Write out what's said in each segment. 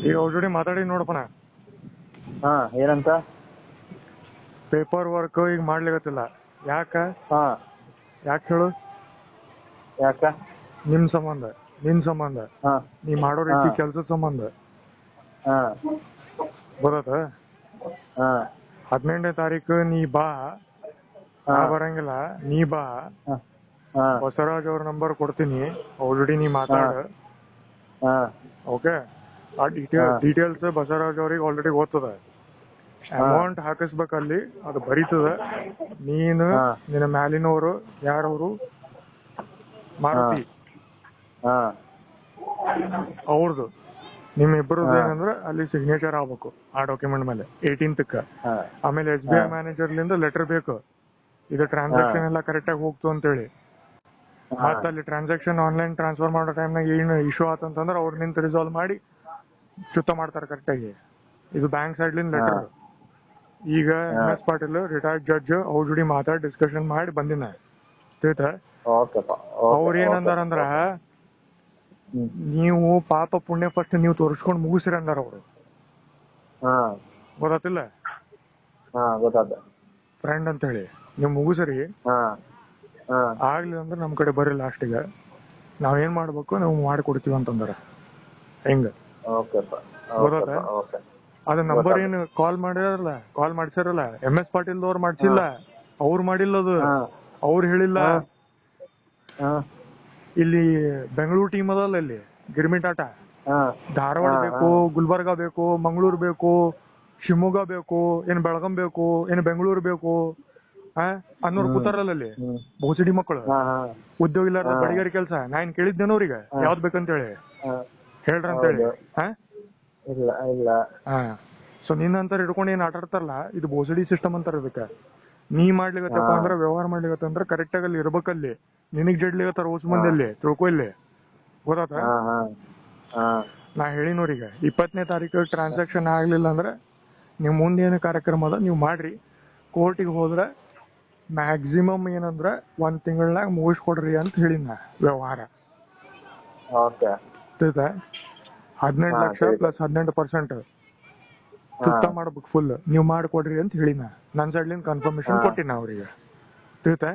ಈಗ ಅವ್ರ ಜೋಡಿ ಮಾತಾಡಿ ನೋಡಪ್ಪಣ. ಹಾ ಏನಂತ? ಪೇಪರ್ ವರ್ಕ್ ಈಗ ಮಾಡ್ಲಿಕತ್ತಿಲ್ಲ. ಯಾಕ ಹಾ ಯಾಕೆ ಹೇಳು? ಯಾಕ? ನಿನ್ ಸಂಬಂಧ ಹಾ ನೀ ಮಾಡೋ ರೀತಿ ಕೆಲ್ಸದ ಸಂಬಂಧ. ಹಾ ಬರತ್ತ ಹಾ 18ನೇ ತಾರೀಕು ನೀ ಬಾ. ನಾ ಬರಂಗಿಲ್ಲ, ನೀ ಬಾ. ಹಾ ಬಸವರಾಜ್ ಅವ್ರ ನಂಬರ್ ಕೊಡ್ತೀನಿ, ಆಲ್ರೆಡಿ ನೀ ಮಾತಾಡ. ಹಾ ಓಕೆ, ಆ ಡೀಟೇಲ್ಸ್ ಬಸವರಾಜ್ ಅವ್ರಿಗೆ ಆಲ್ರೆಡಿ ಓದ್ತದ. ಅಮೌಂಟ್ ಹಾಕಿಸ್ಬೇಕಲ್ಲಿ, ಅದು ಬರೀತದ. ನೀನು ನಿನ್ನ ಮ್ಯಾಲಿನವರು ಯಾರವರು ಮಾರುತಿ ಅವ್ರದ್ದು ನಿಮ್ಮಿಬ್ಬರದ್ದು ಏನಂದ್ರೆ ಅಲ್ಲಿ ಸಿಗ್ನೇಚರ್ ಆಗ್ಬೇಕು ಆ ಡಾಕ್ಯುಮೆಂಟ್ ಮೇಲೆ 18ಕ್ಕ. ಆಮೇಲೆ SBI ಮ್ಯಾನೇಜರ್ಲಿಂದ ಲೆಟರ್ ಬೇಕು, ಇದು ಟ್ರಾನ್ಸಾಕ್ಷನ್ ಎಲ್ಲ ಕರೆಕ್ಟ್ ಆಗಿ ಹೋಗ್ತು ಅಂತೇಳಿ. ಮತ್ತ ಅಲ್ಲಿ ಟ್ರಾನ್ಸಾಕ್ಷನ್ ಆನ್ಲೈನ್ ಟ್ರಾನ್ಸ್ಫರ್ ಮಾಡೋ ಟೈಮ್ನಾಗ ಏನು ಇಶ್ಯೂ ಆತಂತಂದ್ರೆ ಅವ್ರು ನಿಂತು ರಿಸಾಲ್ವ್ ಮಾಡಿ ಚುತ್ತ ಮಾಡ್ತಾರೆ ಕರೆಕ್ಟ್ ಆಗಿ. ಇದು ಬ್ಯಾಂಕ್ ಸೈಡ್ಲಿಂದ ಲೆಟರ್. ಈಗ MS ಪಾಟೀಲ್ ರಿಟೈರ್ಡ್ ಜಡ್ಜ್ ಅವ್ರ ಜೋಡಿ ಮಾತಾಡಿ ಡಿಸ್ಕಷನ್ ಮಾಡಿ ಬಂದಿನ. ತಿಳಿತಾ? ಅವ್ರ ಏನಂದಾರಂದ್ರ, ನೀವು ಪಾಪ ಪುಣ್ಯ ಫಸ್ಟ್ ನೀವು ತೋರಿಸ್ಕೊಂಡು ಮುಗಿಸ್ರಿ ಅಂದಾರ ಅವ್ರು. ಗೊತ್ತಾತಿಲ್ಲ? ಫ್ರೆಂಡ್ ಅಂತ ಹೇಳಿ ನೀವು ಮುಗಿಸ್ರಿ, ಆಗ್ಲಿ ಅಂದ್ರೆ ನಮ್ ಕಡೆ ಬರ್ರಿ ಲಾಸ್ಟಿಗೆ ನಾವೇನ್ ಮಾಡ್ಬೇಕು ನಾವು ಮಾಡಿಕೊಡ್ತೀವಿ ಅಂತಂದಾರ. ಹೆಂಗ ಗೊತ್ತಾತ? ಅದ ನಂಬರ್ ಏನು ಕಾಲ್ ಮಾಡ್ಸಾರಲ್ಲ MS ಪಾಟೀಲ್ ಅವ್ರು ಮಾಡ್ಸಿಲ್ಲ, ಅವ್ರು ಮಾಡಿಲ್ಲದು, ಅವ್ರು ಹೇಳಿಲ್ಲ. ಇಲ್ಲಿ ಬೆಂಗಳೂರು ಟೀಮ್ ಅದಲ್ಲ, ಇಲ್ಲಿ ಗಿರ್ಮಿಟಾಟ, ಧಾರವಾಡ ಬೇಕು, ಗುಲ್ಬರ್ಗಾ ಬೇಕು, ಮಂಗಳೂರು ಬೇಕು, ಶಿವಮೊಗ್ಗ ಬೇಕು, ಏನ್ ಬೆಳಗಾಂ ಬೇಕು, ಏನ್ ಬೆಂಗಳೂರು ಬೇಕು ಅನ್ನೋರು ಕೂತಾರಲ್ಲ ಅಲ್ಲಿ ಬೋಸಡಿ ಮಕ್ಕಳು, ಉದ್ಯೋಗ ಇಲ್ಲಾರ ಬಡಿಗಾರಿ ಕೆಲ್ಸ. ನಾ ಏನ್ ಕೇಳಿದ್ದೇನೋ ಅವ್ರಿಗೆ ಯಾವ್ದ್ ಬೇಕಂತೇಳಿ ಹೇಳ್ರಂತೇಳಿ. ಸೊ ನಿನ್ನಂತರ ಹಿಡ್ಕೊಂಡು ಏನ್ ಆಟ ಆಡ್ತಾರಲ್ಲ, ಇದು ಬೋಸಡಿ ಸಿಸ್ಟಮ್ ಅಂತಾರ. ಅದಕ್ಕೆ ನೀ ಮಾಡ್ಲಿಗತ್ತಪ್ಪ ಅಂದ್ರೆ, ವ್ಯವಹಾರ ಮಾಡ್ಲಿಗತ್ತಂದ್ರೆ ಕರೆಕ್ಟ್ ಆಗಿ ಅಲ್ಲಿ ಇರ್ಬೇಕಲ್ಲಿ. ನಿನಗ್ ಜಡ್ಲಿಗತ್ತಾರ ಹೊಸ ಮಂದಲ್ಲಿ, ತಿಳ್ಕೊ ಇಲ್ಲಿ. ಗೊತ್ತಾತ? ನಾ ಹೇಳಿನವ್ರಿಗೆ 20ನೇ ತಾರೀಕು ಟ್ರಾನ್ಸಾಕ್ಷನ್ ಆಗ್ಲಿಲ್ಲ ಅಂದ್ರೆ ನೀವು ಮುಂದೇನು ಕಾರ್ಯಕ್ರಮ ಅದ ನೀವು ಮಾಡ್ರಿ. ಕೋರ್ಟಿಗೆ ಹೋದ್ರೆ ಮ್ಯಾಕ್ಸಿಮಮ್ ಏನಂದ್ರ 1 ತಿಂಗಳಾಗ ಮುಗಿಸ್ಕೊಡ್ರಿ ಅಂತ ಹೇಳಿನ ವ್ಯವಹಾರ. ತಿಳಿತಾ? 18 ಲಕ್ಷ ಪ್ಲಸ್ 18% ಚುಕ್ತಾ ಮಾಡ್ಬೇಕು ಫುಲ್ ನೀವು ಮಾಡ್ಕೊಡ್ರಿ ಅಂತ ಹೇಳಿನ. ನನ್ ಸೈಡ್ಲಿಂದ ಕನ್ಫರ್ಮೇಶನ್ ಕೊಟ್ಟಿನ ಅವ್ರಿಗೆ. ತಿಳಿತಾ?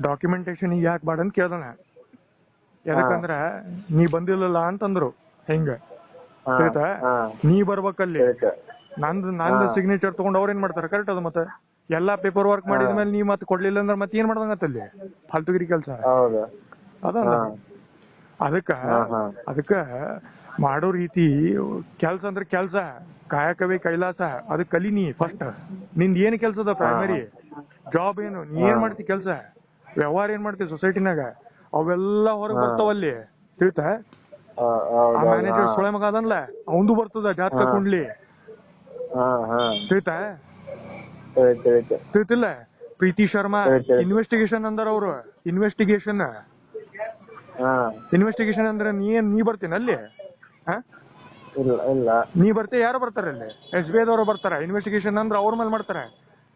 ಡಾಕ್ಯುಮೆಂಟೇಶನ್ ಯಾಕೆ ಬಾಡ ಅಂತ ಕೇಳ್ದನ. ಯಾಕಂದ್ರ ನೀ ಬಂದಿಲ್ಲಲ್ಲ ಅಂತಂದ್ರು. ಹೆಂಗ ತಿಳಿತಾ? ನೀ ಬರ್ಬೇಕಲ್ಲಿ. ನಂದು ಸಿಗ್ನೇಚರ್ ತಗೊಂಡ್ ಅವ್ರ ಏನ್ ಮಾಡ್ತಾರ? ಕರೆಕ್ಟ್ ಅದ. ಮತ್ತೆ ಎಲ್ಲಾ ಪೇಪರ್ ವರ್ಕ್ ಮಾಡಿದ್ಮೇಲೆ ನೀ ಮತ್ತೆ ಕೊಡ್ಲಿಲ್ಲ ಅಂದ್ರೆ ಮತ್ತೆ ಏನ್ ಮಾಡ್ದಂಗತ್ತಲ್ಲಿ ಫಾಲ್ತುಗಿರಿ ಕೆಲ್ಸ ಅದಲ್ಲ. ಅದಕ್ಕ ಮಾಡೋ ರೀತಿ ಕೆಲ್ಸ ಅಂದ್ರೆ ಕೆಲ್ಸ, ಕಾಯಕವೇ ಕೈಲಾಸ. ಅದಕ್ಕೆ ಕಲಿನಿ ಫಸ್ಟ್. ನಿಂದ ಏನ್ ಕೆಲ್ಸದ ಪ್ರೈಮರಿ ಜಾಬ್ ಏನು, ನೀ ಏನ್ ಮಾಡ್ತಿ ಕೆಲ್ಸ, ವ್ಯವಹಾರ ಏನ್ ಮಾಡ್ತಿ ಸೊಸೈಟಿನಾಗ, ಅವೆಲ್ಲ ಹೊರಗೆ ಬರ್ತಾವಲ್ಲಿ. ತಿಳಿತಾ? ಆ ಮ್ಯಾನೇಜರ್ ಸೊಳೆ ಮಗ ಅದನ್ಲ, ಅವಂದು ಬರ್ತದ ಜಾತಕ ಕುಂಡ್ಲಿ. ತಿಳಿತಾ? ತಿಳಿತಿಲ್ಲ? ಪ್ರೀತಿ ಶರ್ಮಾ ಇನ್ವೆಸ್ಟಿಗೇಷನ್ ಅಂದಾರ ಅವ್ರು. ಇನ್ವೆಸ್ಟಿಗೇಷನ್ ಅಂದ್ರೆ ನೀ ಬರ್ತೀನಿ ಅಲ್ಲಿ? ನೀ ಬರ್ತೀಯ? ಯಾರು ಬರ್ತಾರೆ ಅಲ್ಲಿ? SBI ದವರು ಬರ್ತಾರ. ಇನ್ವೆಸ್ಟಿಗೇಷನ್ ಅಂದ್ರೆ ಅವ್ರ ಮೇಲೆ ಮಾಡ್ತಾರೆ.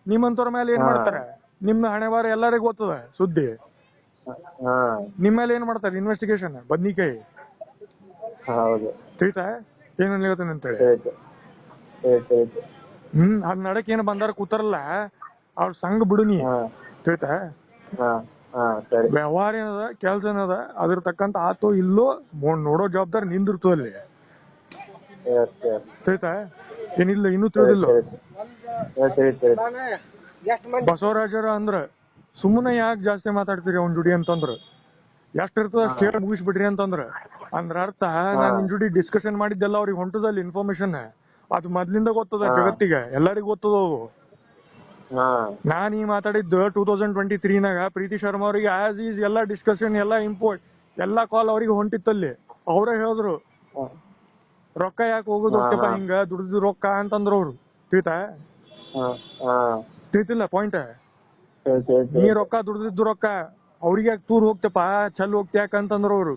ನಿಮ್ಮಂತವ್ರ ಮೇಲೆ ಏನ್ ಮಾಡ್ತಾರೆ? ನಿಮ್ ಹಣೆಬಾರ ಎಲ್ಲರಿಗೂ ಗೊತ್ತದ ಸುದ್ದಿ. ನಿಮ್ ಮೇಲೆ ಏನ್ ಮಾಡ್ತಾರೆ ಇನ್ವೆಸ್ಟಿಗೇಷನ್? ಬದ್ನಿಕಾಯಿ. ತಿಳಿತಾ? ಏನ್ ಹೇಳ್ತಾನೆ ಅಂತೇಳಿ. ಅದ್ ನಡಕ್ ಏನ್ ಬಂದಾರ ಕೂತಾರಲ್ಲ ಅವ್ರ ಸಂಘ ಬಿಡುನಿ. ತಿಳಿತಾ? ವ್ಯವಹಾರ ಏನದ, ಕೆಲ್ಸ ಏನದ, ಅದ್ರ ತಕ್ಕಂತ ಆತೋ ಇಲ್ಲೋ ನೋಡೋ ಜವಾಬ್ದಾರಿ ನಿಂದಿರ್ತು ಅಲ್ಲಿ. ತಿಳಿತಾ? ಏನಿಲ್ಲ ಇನ್ನೂ ತಿಳಿದಿಲ್ಲ. ಬಸವರಾಜರ ಅಂದ್ರ ಸುಮ್ಮನೆ ಯಾಕೆ ಜಾಸ್ತಿ ಮಾತಾಡ್ತೀರಿ ಅವ್ನ ಜುಡಿ ಅಂತಂದ್ರ, ಎಷ್ಟ್ ಇರ್ತದ ಅಷ್ಟ್ ಹೇಳಿ ಮುಗಿಸ್ಬಿಡ್ರಿ ಅಂತಂದ್ರ ಅರ್ಥ ನಾನ್ ನಿನ್ ಜುಡಿ ಡಿಸ್ಕಷನ್ ಮಾಡಿದ್ದೆಲ್ಲ ಅವ್ರಿಗೆ ಹೊಂಟದಲ್ಲಿ ಇನ್ಫಾರ್ಮೇಶನ್. ಅದು ಮೊದ್ಲಿಂದ ಗೊತ್ತದ ಜಗತ್ತಿಗೆ, ಎಲ್ಲರಿಗೂ ಗೊತ್ತದ. ನಾನ್ ಈ ಮಾತಾಡಿದ್ದು 2023ನಾಗ ಪ್ರೀತಿ ಶರ್ಮಾ ಅವ್ರಿಗೆ ಆಸ್ ಈಸ್ ಎಲ್ಲಾ ಡಿಸ್ಕಷನ್ ಎಲ್ಲಾ ಎಲ್ಲಾ ಕಾಲ್ ಅವ್ರಿಗೆ ಹೊಂಟಿತ್ತಲ್ಲಿ. ಅವರೇ ಹೇಳಿದ್ರು ರೊಕ್ಕ ಯಾಕೆ ಹೋಗೋದು ಹೋಗ್ತಪ್ಪ ಹಿಂಗ ದುಡ್ದು ರೊಕ್ಕ ಅಂತಂದ್ರು ಅವ್ರು. ತಿಳಿತಾ? ತಿಳಿತಿಲ್ಲ ಪಾಯಿಂಟ್? ನೀ ರೊಕ್ಕ ದುಡ್ದಿದ್ದು ರೊಕ್ಕ ಅವ್ರಿಗೆ ಯಾಕೆ ತೂರ್ ಹೋಗ್ತಪ್ಪ, ಚಲ್ ಹೋಗ್ತಿ ಯಾಕಂತಂದ್ರು ಅವ್ರು.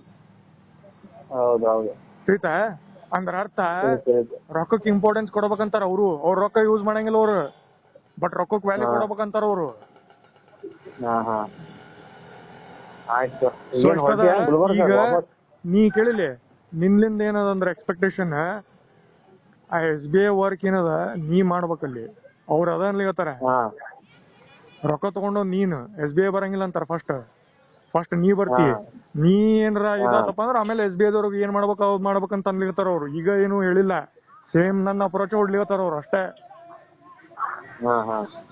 ತಿಳಿತಾ? ಅಂದ್ರ ಅರ್ಥ ರೊಕ್ಕಕ್ಕೆ ಇಂಪಾರ್ಟೆನ್ಸ್ ಕೊಡ್ಬೇಕಂತಾರ ಅವ್ರು. ಅವ್ರ ರೊಕ್ಕ ಯೂಸ್ ಮಾಡಂಗಿಲ್ಲ ಅವ್ರು, ಬಟ್ ರೊಕ್ಕಕ್ಕೆ ವ್ಯಾಲ್ಯೂ ಕೊಡ್ಬೇಕಂತಾರ ಅವ್ರು. ಈಗ ನೀ ಕೇಳಿಲಿ, ನಿನ್ಲಿಂದ ಏನದ ಅಂದ್ರೆ ಎಕ್ಸ್ಪೆಕ್ಟೇಷನ್ ಆ SBI ವರ್ಕ್ ಏನದ ನೀ ಮಾಡ್ಬೇಕಲ್ಲಿ. ಅವ್ರು ಅದ ಅನ್ಲಿಕತ್ತಾರ ರೊಕ್ಕ ತಗೊಂಡು ನೀನ್ SBI ಬರಂಗಿಲ್ಲ ಅಂತಾರ. ಫಸ್ಟ್ ನೀ ಬರ್ತಿ, ನೀ ಏನ್ರ ಇದಾತಪ್ಪ ಅಂದ್ರ ಆಮೇಲೆ SBI ದವ್ರಿಗೆ ಏನ್ ಮಾಡ್ಬೇಕು ಅವ್ರು ಮಾಡ್ಬೇಕಂತ ಅನ್ಲಿಕತ್ತಾರ ಅವ್ರು. ಈಗ ಏನು ಹೇಳಿಲ್ಲ, ಸೇಮ್ ನನ್ನ ಅಪ್ರೋಚ್ ಹೊಡ್ಲಿಕತ್ತಾರ ಅವ್ರು ಅಷ್ಟೇ.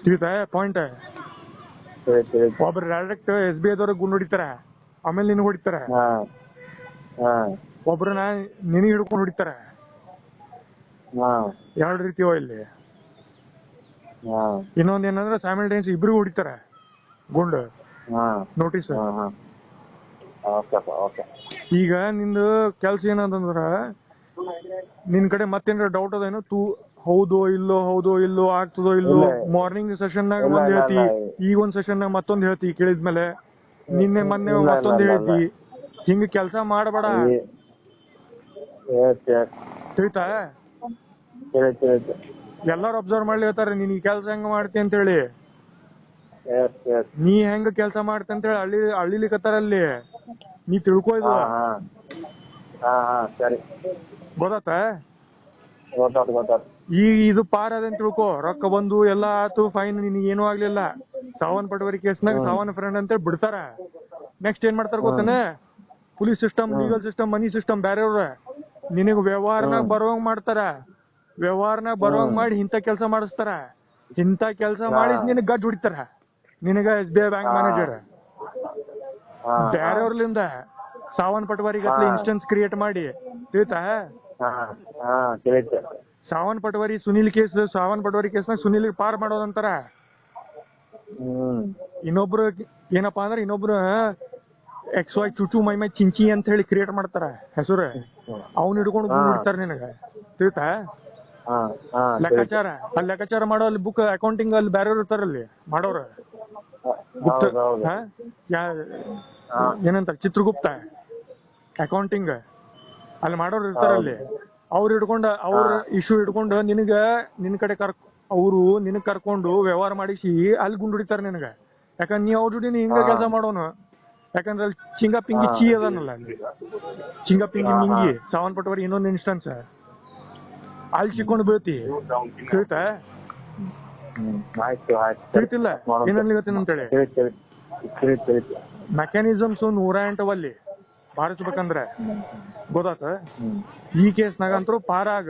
ತಿಳಿತಾ ಪಾಯಿಂಟ್? ಒಬ್ರು ಡೈರೆಕ್ಟ್ SBI ದವ್ರಿಗೆ ಗುಂಡ್ ಹೊಡಿತಾರ, ಆಮೇಲೆ ನಿನಗ್ ಹೊಡಿತಾರ. ಒಬ್ರನ್ನ ನಿನಗ್ ಹಿಡ್ಕೊಂಡು ಹೊಡಿತಾರ. ಎರಡು ರೀತಿಯವ ಇಲ್ಲಿ. ಇನ್ನೊಂದ್ ಏನಂದ್ರೆ ಸೈಮಲ್ಟೇನಿಯಸ್ ಇಬ್ರಿಗೂ ಹೊಡಿತಾರ ಗುಂಡು ನೋಟಿಸ್. ಈಗ ನಿಂದು ಕೆಲ್ಸ ಏನಂತಂದ್ರ ನಿನ್ ಕಡೆ ಮತ್ತೇನಾರ ಡೌಟ್ ಅದೇನು? ಹೌದೋ ಇಲ್ಲೋ ಆಗ್ತದೋ ಇಲ್ಲೋ. ಮಾರ್ನಿಂಗ್ ಸೆಷನ್ ನಾಗ ಒಂದ್ ಹೇಳ್ತಿ, ಈಗ ಒಂದ್ ಸೆಷನ್ ನಾಗ ಮತ್ತೊಂದ್ ಹೇಳ್ತಿ ಕೇಳಿದ್ಮೇಲೆ, ಮೊನ್ನೆ ಮತ್ತೊಂದ್ ಹೇಳ್ತಿ. ಹಿಂಗ ಕೆಲ್ಸ ಮಾಡಬೇಡ. ತಿಳಿತಾ? ಎಲ್ಲಾರು ಅಬ್ಸರ್ವ್ ಮಾಡ್ಲಿಕತ್ತಾರ ನೀನ್ ಈ ಕೆಲ್ಸ ಹೆಂಗ ಮಾಡ್ತಿ ಅಂತ ಹೇಳಿ. ನೀ ಹೆಂಗ ಕೆಲ್ಸ ಮಾಡ್ತಿ ಅಂತ ಹೇಳಿ ಅಳ್ಳಿಲಿಕತ್ತಾರ ಅಲ್ಲಿ. ನೀ ತಿಳ್ಕೊ ಇದು. ಗೊತ್ತಾತ? ಈಗ ಇದು ಪಾರ್ ಅದೇನ್ ತಿಳ್ಕೊ. ರೊಕ್ಕ ಬಂದು ಎಲ್ಲಾ ಆತು, ಫೈನ್, ನಿನಗೆ ಏನೂ ಆಗ್ಲಿಲ್ಲ. ಸಾವನ್ ಪಟವರಿ ಕೇಸ್ನಾಗ ಸಾವನ್ ಫ್ರೆಂಡ್ ಅಂತೇಳಿ ಬಿಡ್ತಾರ. ನೆಕ್ಸ್ಟ್ ಏನ್ ಮಾಡ್ತಾರ ಗೊತ್ತೇನೆ? ಪೊಲೀಸ್ ಸಿಸ್ಟಮ್, ಲೀಗಲ್ ಸಿಸ್ಟಮ್, ಮನಿ ಸಿಸ್ಟಮ್ ಬೇರೆಯವ್ರ ನಿನಗ್ ವ್ಯವಹಾರನಾಗ ಬರೋಂಗ್ ಮಾಡ್ತಾರ. ವ್ಯವಹಾರನಾಗ ಬರೋಂಗ್ ಮಾಡಿ ಇಂಥ ಕೆಲಸ ಮಾಡಿಸ್ತಾರ. ಇಂಥ ಕೆಲಸ ಮಾಡಿ ನಿನಗ್ ಗಡ್ಜ್ ಹೊಡಿತಾರ. ನಿನಗ SBI ಬ್ಯಾಂಕ್ ಮ್ಯಾನೇಜರ್ ಬೇರೆಯವ್ರಲಿಂದ ಸಾವನ್ ಪಟವಾರಿ ಇನ್ಸ್ಟೆನ್ಸ್ ಕ್ರಿಯೇಟ್ ಮಾಡಿ. ತಿಳಿತಾ? ಸಾವನ್ ಪಟವಾರಿ ಕೇಸ್ನಾಗ ಸುನಿಲ್ ಪಾರ್ ಮಾಡೋದಂತಾರ. ಇನ್ನೊಬ್ರು ಏನಪ್ಪಾ ಅಂದ್ರೆ ಇನ್ನೊಬ್ರು XY ಚುಚು ಮೈ ಚಿಂಚಿ ಅಂತ ಹೇಳಿ ಕ್ರಿಯೇಟ್ ಮಾಡ್ತಾರ ಹೆಸರು. ಅವ್ನ ಹಿಡ್ಕೊಂಡು ಬಿಡ್ತಾರ ನಿನಗ. ತಿಳಿತಾ? ಲೆಕ್ಕಾಚಾರ ಮಾಡೋ ಅಲ್ಲಿ ಬುಕ್ ಅಕೌಂಟಿಂಗ್ ಅಲ್ಲಿ ಬೇರೆಯವ್ರು ಇರ್ತಾರಲ್ಲಿ ಮಾಡೋರು. ಏನಂತ ಚಿತ್ರಗುಪ್ತ ಅಕೌಂಟಿಂಗ್ ಅಲ್ಲಿ ಮಾಡೋರು ಇರ್ತಾರಲ್ಲಿ. ಅವ್ರು ಹಿಡ್ಕೊಂಡು ಅವ್ರ ಇಶ್ಯೂ ಹಿಡ್ಕೊಂಡು ನಿನ್ ಕಡೆ ಅವರು ನಿನಗ್ ಕರ್ಕೊಂಡು ವ್ಯವಹಾರ ಮಾಡಿಸಿ ಅಲ್ಲಿ ಗುಂಡು ಹೊಡಿತಾರ ನಿನಗ. ಯಾಕಂದ್ರೆ ನೀ ಅವ್ರ ಜೋಡಿ ಹಿಂಗ ಕೆಲಸ ಮಾಡೋನು. ಯಾಕಂದ್ರೆ ಅಲ್ಲಿ ಚಿಂಗ ಪಿಂಗಿ ಚೀ ಅದನ್ನಲ್ಲ, ಚಿಂಗ ಪಿಂಗಿ ಮಿಂಗಿ ಸಾವನ್ ಪಟವರಿ ಇನ್ನೊಂದು ಇನ್ಸ್ಟೆನ್ಸ್ ಅಲ್ಲಿ ಸಿಕ್ಕೊಂಡು ಬೀಳ್ತಿ. ತಿಳಿತಾ? ತಿಳಿತಿಲ್ಲ ಏನನ್ಲಿಗತ್ತೇನ ಅಂತೇಳಿ. ಮೆಕ್ಯಾನಿಸಮ್ಸ್ 108 ಅಲ್ಲಿ ಬಾರಿಸ್ಬೇಕಂದ್ರೆ. ಗೊತ್ತಾತ? ಈ ಕೇಸ್ನಾಗಂತರೂ ಪಾರಾಗ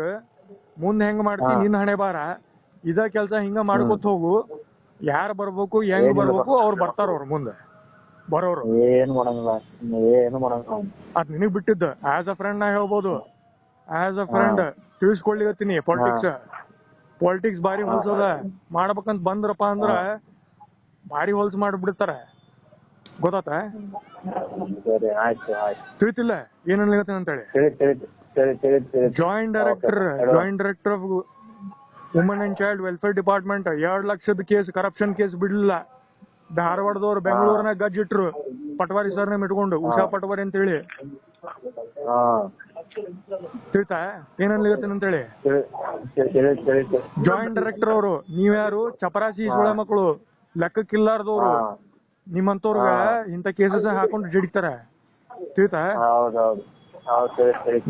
ಮುಂದೆ ಹೆಂಗ್ ಮಾಡ್ತಿ ನಿನ್ ಹಣೆ ಬಾರ. ಇದ ಕೆಲ್ಸ ಹಿಂಗ ಮಾಡ್ಕೊತ ಹೋಗು. ಯಾರು ಬರ್ಬೇಕು ಹೆಂಗ್ ಬರ್ಬೇಕು ಅವ್ರು ಬರ್ತಾರ. ಅವ್ರು ಮುಂದೆ ಬರೋರು ಅದ್ ನಿನಗ್ ಬಿಟ್ಟಿದ್ದು. ಆಸ್ ಅ ಫ್ರೆಂಡ್ ನಾ ಹೇಳ್ಬೋದು. ಆಸ್ ಅ ಫ್ರೆಂಡ್ ತಿಳಿಸ್ಕೊಳ್ಲಿಗತ್ತೀನಿ. ಪಾಲಿಟಿಕ್ಸ್ ಬಾರಿ ಹೊಲ್ಸದ. ಮಾಡ್ಬೇಕಂತ ಬಂದ್ರಪ್ಪ ಅಂದ್ರ ಬಾರಿ ಹೊಲ್ಸ್ ಮಾಡ್ಬಿಡ್ತಾರ. ಗೊತ್ತಾತ? ತಿಳಿತಿಲ್ಲ ಏನನ್ಲಿಗತ್ತೀನಿ ಅಂತೇಳಿ. Joint director of woman and child welfare department 2 ಲಕ್ಷದ ಕೇಸ್, ಕರಪ್ಷನ್ ಕೇಸ್ ಬಿಡ್ಲಿಲ್ಲ. ಧಾರವಾಡದವ್ರು ಬೆಂಗಳೂರಿನಾಗ ಗಜ್ಜಿಟ್ರು ಪಟವಾರಿ ಸರ್ನ ಇಟ್ಕೊಂಡು, ಉಷಾ ಪಟವಾರಿ ಅಂತೇಳಿ. ತಿಳಿತಾ ಏನನ್ಲಿಗತ್ತೇನ ಅಂತೇಳಿ? ಜಾಯಿಂಟ್ ಡೈರೆಕ್ಟರ್ ಅವರು. ನೀವ್ಯಾರು? ಚಪರಾಸಿ ಸುಳೆ ಮಕ್ಕಳು, ಲೆಕ್ಕಕ್ಕಿಲ್ಲಾರ್ದವ್ರು. ನಿಮ್ಮಂತವ್ರಗ ಇಂಥ ಕೇಸಸ್ ಹಾಕೊಂಡು ಜಡಿತಾರ. ತಿಳಿತಾ?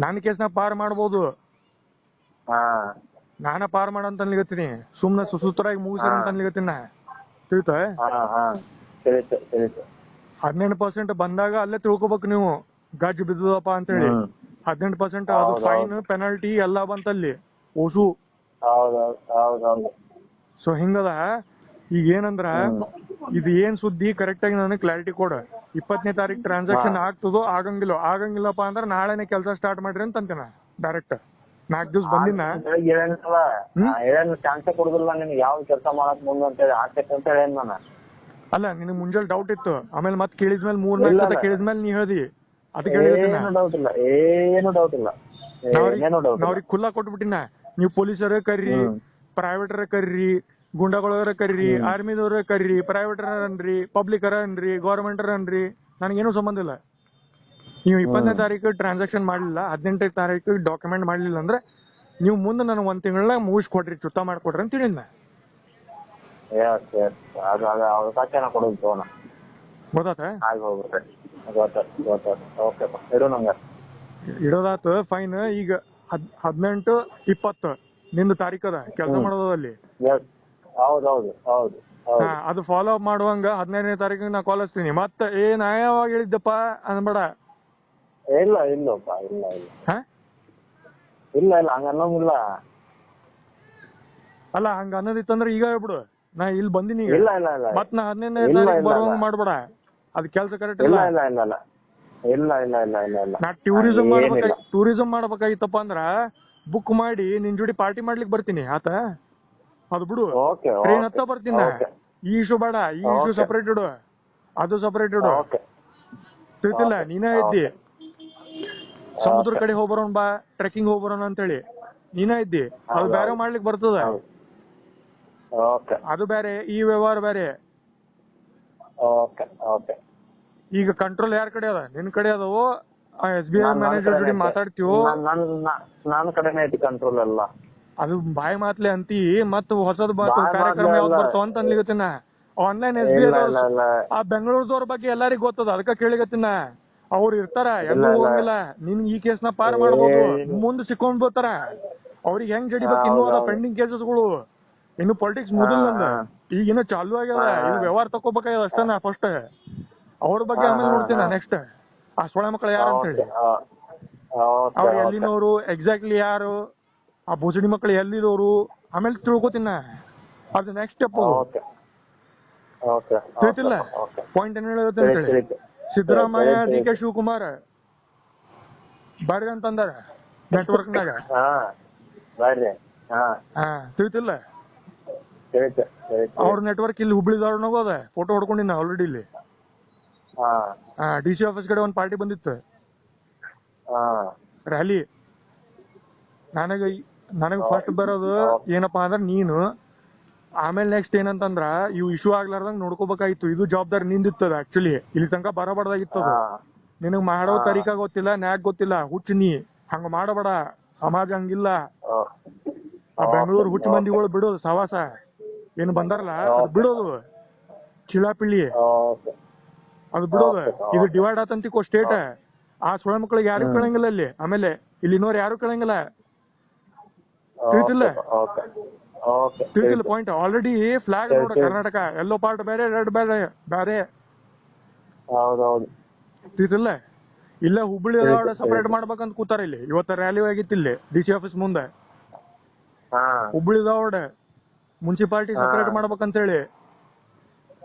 ನನ್ನ ಕೇಸ್ನ ಪಾರ್ ಮಾಡ್ಬೋದು. ನಾನ ಪಾರ್ ಮಾಡಂತ ಅನ್ಲಿಗತ್ತೀನಿ. ಸುಮ್ನೆ ಸುಸೂತ್ರಾಗಿ ಮುಗಿಸ್ಯಾರ ಅಂತ ಅನ್ಲಿಗತ್ತೀನಿ. ತಿಳಿತಾ? 18% ಬಂದಾಗ ಅಲ್ಲೇ ತಿಳ್ಕೊಬೇಕು ನೀವು ಗಜ್ಜು ಬಿದ್ದದಪ್ಪ ಅಂತೇಳಿ. 18% ಅದು ಫೈನ್, ಪೆನಾಲ್ಟಿ ಎಲ್ಲಾ ಬಂತಲ್ಲಿ ಓಸು. ಸೊ ಹಿಂಗದ. ಈಗ ಏನಂದ್ರ ಇದು ಏನ್ ಸುದ್ದಿ ಕರೆಕ್ಟ್ ಆಗಿ ನನಗೆ ಕ್ಲಾರಿಟಿ ಕೊಡ. 20ನೇ ತಾರೀಕು ಟ್ರಾನ್ಸಾಕ್ಷನ್ ಆಗ್ತದೋ ಆಗಂಗಿಲ್ಲಪ್ಪ ಅಂದ್ರೆ ನಾಳೆನೆ ಕೆಲಸ ಸ್ಟಾರ್ಟ್ ಮಾಡ್ರಿ ಅಂತ ಅಂತೀನ ಡೈರೆಕ್ಟ್. 4 ದಿವಸ ಬಂದಿನ ಚಾನ್ಸ್ ಕೊಡುದಿಲ್ಲ ನಿನ್ಗೆ ಯಾವ ಕೆಲಸ ಮಾಡಕ್ ಮುಂದೆ ಅಂತೇಳಿ ಆಗ್ತೈತೆ ಅಂತ ಹೇಳಿ ನಾನು. ಅಲ್ಲ ನಿನಗ್ ಮುಂಜಾನೆ ಡೌಟ್ ಇತ್ತು, ಆಮೇಲೆ ಮತ್ತೆ ಕೇಳಿದ್ಮೇಲೆ 3-4 ಸಲ ಕೇಳಿದ್ಮೇಲೆ ನೀ ಹೇಳ್ದಿ. ಅದಕ್ಕೆ ಏನು ಡೌಟ್ ಇಲ್ಲ. ನಾವ್ರಿಗೆ ಖುಲ್ಲಾ ಕೊಟ್ಬಿಟ್ಟಿನ. ನೀವು ಪೊಲೀಸರ ಕರ್ರಿ, ಪ್ರೈವೇಟರ ಕರ್ರಿ, ಗುಂಡಾಗಳವರ ಕರ್ರಿ, ಆರ್ಮಿದವ್ರ ಕರ್ರಿ, ಪ್ರೈವೇಟರ ಅನ್ರಿ, ಪಬ್ಲಿಕರ ಅನ್ರಿ, ಗೌರ್ಮೆಂಟರ ಅನ್ರಿ, ನನಗೇನು ಸಂಬಂಧ ಇಲ್ಲ. ನೀವು 20ನೇ ತಾರೀಕು ಟ್ರಾನ್ಸಾಕ್ಷನ್ ಮಾಡ್ಲಿಲ್ಲ, 18ನೇ ತಾರೀಕು ಡಾಕ್ಯುಮೆಂಟ್ ಮಾಡ್ಲಿಲ್ಲ ಅಂದ್ರೆ ನೀವು ಮುಂದೆ ನನಗೆ 1 ತಿಂಗಳಾಗ ಮುಗಿಸ್ಕೊಡ್ರಿ, ಚುತ್ತ ಮಾಡ್ಕೊಡ್ರಿ ಅಂತ ಹೇಳಿದ್ನ. ಅವಕಾಶನ ಕೊಡೋದು ತೋಣ. ಗೊತ್ತಾತ? ಆಗಿ ಹೋಗ್ಬಿಡ್ರಿ. ಗೊತ್ತಾಯ್ತು. ಓಕೆ ಇಡು ನಂಗೆ. ಇಡೋದಾತು ಫೈನ್. ಈಗ 18-20 ನಿಂದು ತಾರೀಕದ ಕೆಲಸ ಮಾಡೋದಲ್ಲಿ. ಹೌದೌದು ಹೌದು ಹಾ, ಅದು ಫಾಲೋ ಅಪ್ ಮಾಡುವಂಗ 15ನೇ ತಾರೀಕಿಗೆ ನಾ ಕಾಲ್ ಹಚ್ತೀನಿ. ಮತ್ತೆ ನಾ ಯಾವಾಗ ಹೇಳಿದ್ದಪ್ಪ ಅನ್ಬೇಡ. ಇಲ್ಲ ಇಲ್ಲಪ್ಪ ಇಲ್ಲ ಇಲ್ಲ ಹಾ, ಇಲ್ಲ ಇಲ್ಲ ಹಂಗ ಅನ್ನೋಂಗಿಲ್ಲ. ಅಲ್ಲ ಹಂಗ ಅನ್ನೋದಿತ್ತಂದ್ರೆ ಈಗ ಹೇಳ್ಬಿಡು, ನಾ ಇಲ್ಲಿ ಬಂದಿನಿ ಈಗ. ಇಲ್ಲ ಇಲ್ಲ ಇಲ್ಲ ಮತ್ ನಾ 15ನೇ ಇಲ್ಲ, ತಾರೀಕು ಇಲ್ಲ, ಬರುವಂಗ ಇಲ್ಲ. ಮಾಡ್ಬೇಡ. ಅದ್ ಕೆಲಸ ಕರೆಕ್ಟ್ ಇಲ್ಲ ಇಲ್ಲ. ಇಲ್ಲ ಇಲ್ಲ ಇಲ್ಲ ಇಲ್ಲ ಇಲ್ಲ ಇಲ್ಲ ಇಲ್ಲ ನಾ ಟೂರಿಸಂ ಏನಿಲ್ಲ. ಮಾಡ್ಬೇಕಾಗಿತ್ತಪ್ಪ ಅಂದ್ರ ಬುಕ್ ಮಾಡಿ ನಿನ್ ಜೋಡಿ ಪಾರ್ಟಿ ಮಾಡ್ಲಿಕ್ಕೆ ಬರ್ತೀನಿ ಆತ. ಅದು ಬಿಡು, ಓಕೆ ಟ್ರೈನ್ ಹತ್ತ ಬರ್ತೀನಿ. ಓಕೆ ಈ ಇಶ್ಯೂ ಬೇಡ, ಈ ಇಶ್ಯೂ Okay. ಸಪರೇಟ್ ಇಡು, ಅದು ಸಪರೇಟ್ ಇಡು. ಓಕೆ ತಿಳಿತಿಲ್ಲ, Okay. ನೀನೇ ಇದ್ದಿ ಸಮುದ್ರ ಕಡೆ ಹೋಗ್ಬರೋಣ ಬಾ, ಟ್ರೆಕ್ಕಿಂಗ್ ಹೋಗ್ಬರೋಣ ಅಂತೇಳಿ ನೀನೇ ಇದ್ದಿ. ಅದು ಹೌದು, ಬೇರೆ ಹೌದು. ಮಾಡ್ಲಿಕ್ಕೆ ಬರ್ತದ. ಓಕೆ ಅದು ಬೇರೆ, ಈ ವ್ಯವಹಾರ ಬೇರೆ. ಓಕೆ ಓಕೆ ಈಗ ಕಂಟ್ರೋಲ್ ಯಾರ ಕಡೆ ಅದ? ನಿನ್ ಕಡೆ ಅದವೋ SBI ಮ್ಯಾನೇಜರ್ ಜೋಡಿ ಮಾತಾಡ್ತೀವೋ? ನನ್ನ ಕಡೆನೇ ಐತಿ ಕಂಟ್ರೋಲ್ ಎಲ್ಲ. ಅದು ಬಾಯಿ ಮಾತ್ಲೆ ಅಂತಿ, ಮತ್ ಹೊಸದ್ ಬಾಯಿ ಕಾರ್ಯಕ್ರಮ ಮಾತ್ಲೆ ಯಾವ್ದು ಅಲ್ಲ. ಬರ್ತಾವ ಅಂತ ಅನ್ಲಿಗತ್ತಿನ. ಆನ್ಲೈನ್ ಇಲ್ಲ SBI ಇಲ್ಲ ಇಲ್ಲ ಆ ಬೆಂಗಳೂರದವ್ರ ಬಗ್ಗೆ ಎಲ್ಲರಿಗೂ ಗೊತ್ತದ, ಅದಕ್ಕ ಕೇಳಿಗತ್ತಿನ. ಅವ್ರು ಇರ್ತಾರ, ಎಲ್ಲೂ ಇಲ್ಲ, ಇಲ್ಲ. ಹೋಗಂಗಿಲ್ಲ. ನಿನ್ ಈ ಕೇಸ್ನ ಪಾರ್ ಮಾಡ್ಬೋದು, ಏನು? ಮುಂದ್ ಸಿಕ್ಕೊಂಡ್ ಬರ್ತಾರ. ಅವ್ರಿಗೆ ಹೆಂಗ್ ಜಡಿಬೇಕು ಇನ್ನೂ ಅದ ಹೌದು. ಪೆಂಡಿಂಗ್ ಕೇಸಸ್ಗಳು. ಇನ್ನು ಪಾಲಿಟಿಕ್ಸ್ ಮುಗಿಲ್ ನಂದ, ಈಗ ಇನ್ನೂ ಚಾಲು ಆಗ್ಯದ. ಇದು ವ್ಯವಹಾರ ತಕೋಬೇಕಾಗ್ಯದ ಅಷ್ಟೇನ ಫಸ್ಟ್. ಅವ್ರ ಬಗ್ಗೆ ಆಮೇಲೆ ನೋಡ್ತೀನಿ ನೆಕ್ಸ್ಟ್. ಆ ಸೊಳ ಮಕ್ಕಳು ಯಾರು ಅಂತ ಹೇಳಿ, ಅವ್ರು ಎಲ್ಲಿನವರು, ಎಕ್ಸಾಕ್ಟ್ಲಿ ಯಾರು, ಆ ಭೋಜಡಿ ಮಕ್ಕಳು ಎಲ್ಲಿರೋರು ಆಮೇಲೆ ತಿಳ್ಕೊತೀನ. ಅದು ನೆಕ್ಸ್ಟ್ ಸ್ಟೆಪ್. ತಿಳಿತಿಲ್ಲ ಪಾಯಿಂಟ್ ಏನ್ ಹೇಳತ್ತೆ ಅಂತ ಹೇಳಿ. ಸಿದ್ದರಾಮಯ್ಯ DK ಶಿವಕುಮಾರ್ ಬರ್ರಿ ಅಂತಂದಾರ ನೆಟ್ವರ್ಕ್ನಾಗ. ತಿಳಿತಿಲ್ಲ, ಅವ್ರ ನೆಟ್ವರ್ಕ್ ಇಲ್ಲಿ ಹುಬ್ಳಿ ಧಾರವಾಡನಾಗೂ ಅದ. ಫೋಟೋ ಹೊಡ್ಕೊಂಡಿನ ಆಲ್ರೆಡಿ ಇಲ್ಲಿ. DC ಆಫೀಸ್ ಕಡೆ ಒಂದ್ ಪಾರ್ಟಿ ಬಂದಿತ್ತು, ರ್ಯಾಲಿ. ನನಗ ಫಸ್ಟ್ ಬರೋದು ಏನಪ್ಪಾ ಅಂದ್ರ ನೀನು. ಆಮೇಲೆ ನೆಕ್ಸ್ಟ್ ಏನಂತಂದ್ರ ಇವು ಇಶ್ಯೂ ಆಗ್ಲಾರ್ದಂಗ್ ನೋಡ್ಕೋಬೇಕಾಗಿತ್ತು. ಇದು ಜವಾಬ್ದಾರಿ ನಿಂದಿತ್ತದ ಆಕ್ಚುಲಿ. ಇಲ್ಲಿ ತನಕ ಬರಬಾರ್ದಾಗಿತ್ತದ. ನಿನಗ್ ಮಾಡೋ ತರೀಕ ಗೊತ್ತಿಲ್ಲ, ನ್ಯಾಕ್ ಗೊತ್ತಿಲ್ಲ, ಹುಚ್ಚ ನೀ. ಹಂಗ ಮಾಡಬೇಡ, ಸಮಾಜ ಹಂಗಿಲ್ಲ. ಆ ಬೆಂಗಳೂರು ಹುಚ್ಚ ಮಂದಿಗಳು ಬಿಡೋದು ಸವಾಸ ಏನು ಬಂದಾರಲ್ಲ, ಅದು ಬಿಡೋದು. ಚಿಳಾಪಿಳ್ಳಿ ಅದು ಬಿಡೋದು. ಇದು ಡಿವೈಡ್ ಆತಂತಿಕೋ ಸ್ಟೇಟ್. ಆ ಸುಳ ಮಕ್ಳಿಗೆ ಯಾರು ಕೇಳಂಗಿಲ್ಲ ಇಲ್ಲಿ. ಆಮೇಲೆ ಇಲ್ಲಿನವ್ರು ಯಾರು ಕೇಳಂಗಿಲ್ಲ. ತಿಳಿತಿಲ್ಲ ತಿಳಿತಿಲ್ಲ ಪಾಯಿಂಟ್. ಆಲ್ರೆಡಿ ಫ್ಲಾಗ್ ನೋಡ, ಕರ್ನಾಟಕ ಎಲ್ಲೋ ಪಾರ್ಟ್ ಬೇರೆ, ರೆಡ್ ಬೇರೆ ಬೇರೆ. ತಿಳಿತಿಲ್ಲ. ಇಲ್ಲ ಹುಬ್ಬಳ್ಳಿ ಧಾರವಾಡ ಸಪರೇಟ್ ಮಾಡ್ಬೇಕಂತ ಕೂತಾರ ಇಲ್ಲಿ. ಇವತ್ತ ರ್ಯಾಲಿ ಆಗಿತ್ತು ಇಲ್ಲಿ DC ಆಫೀಸ್ ಮುಂದೆ. ಹುಬ್ಬಳ್ಳಿ ಧಾರವಾಡ ಮುನ್ಸಿಪಾಲಿಟಿ ಸಪರೇಟ್ ಮಾಡ್ಬೇಕಂತ ಹೇಳಿ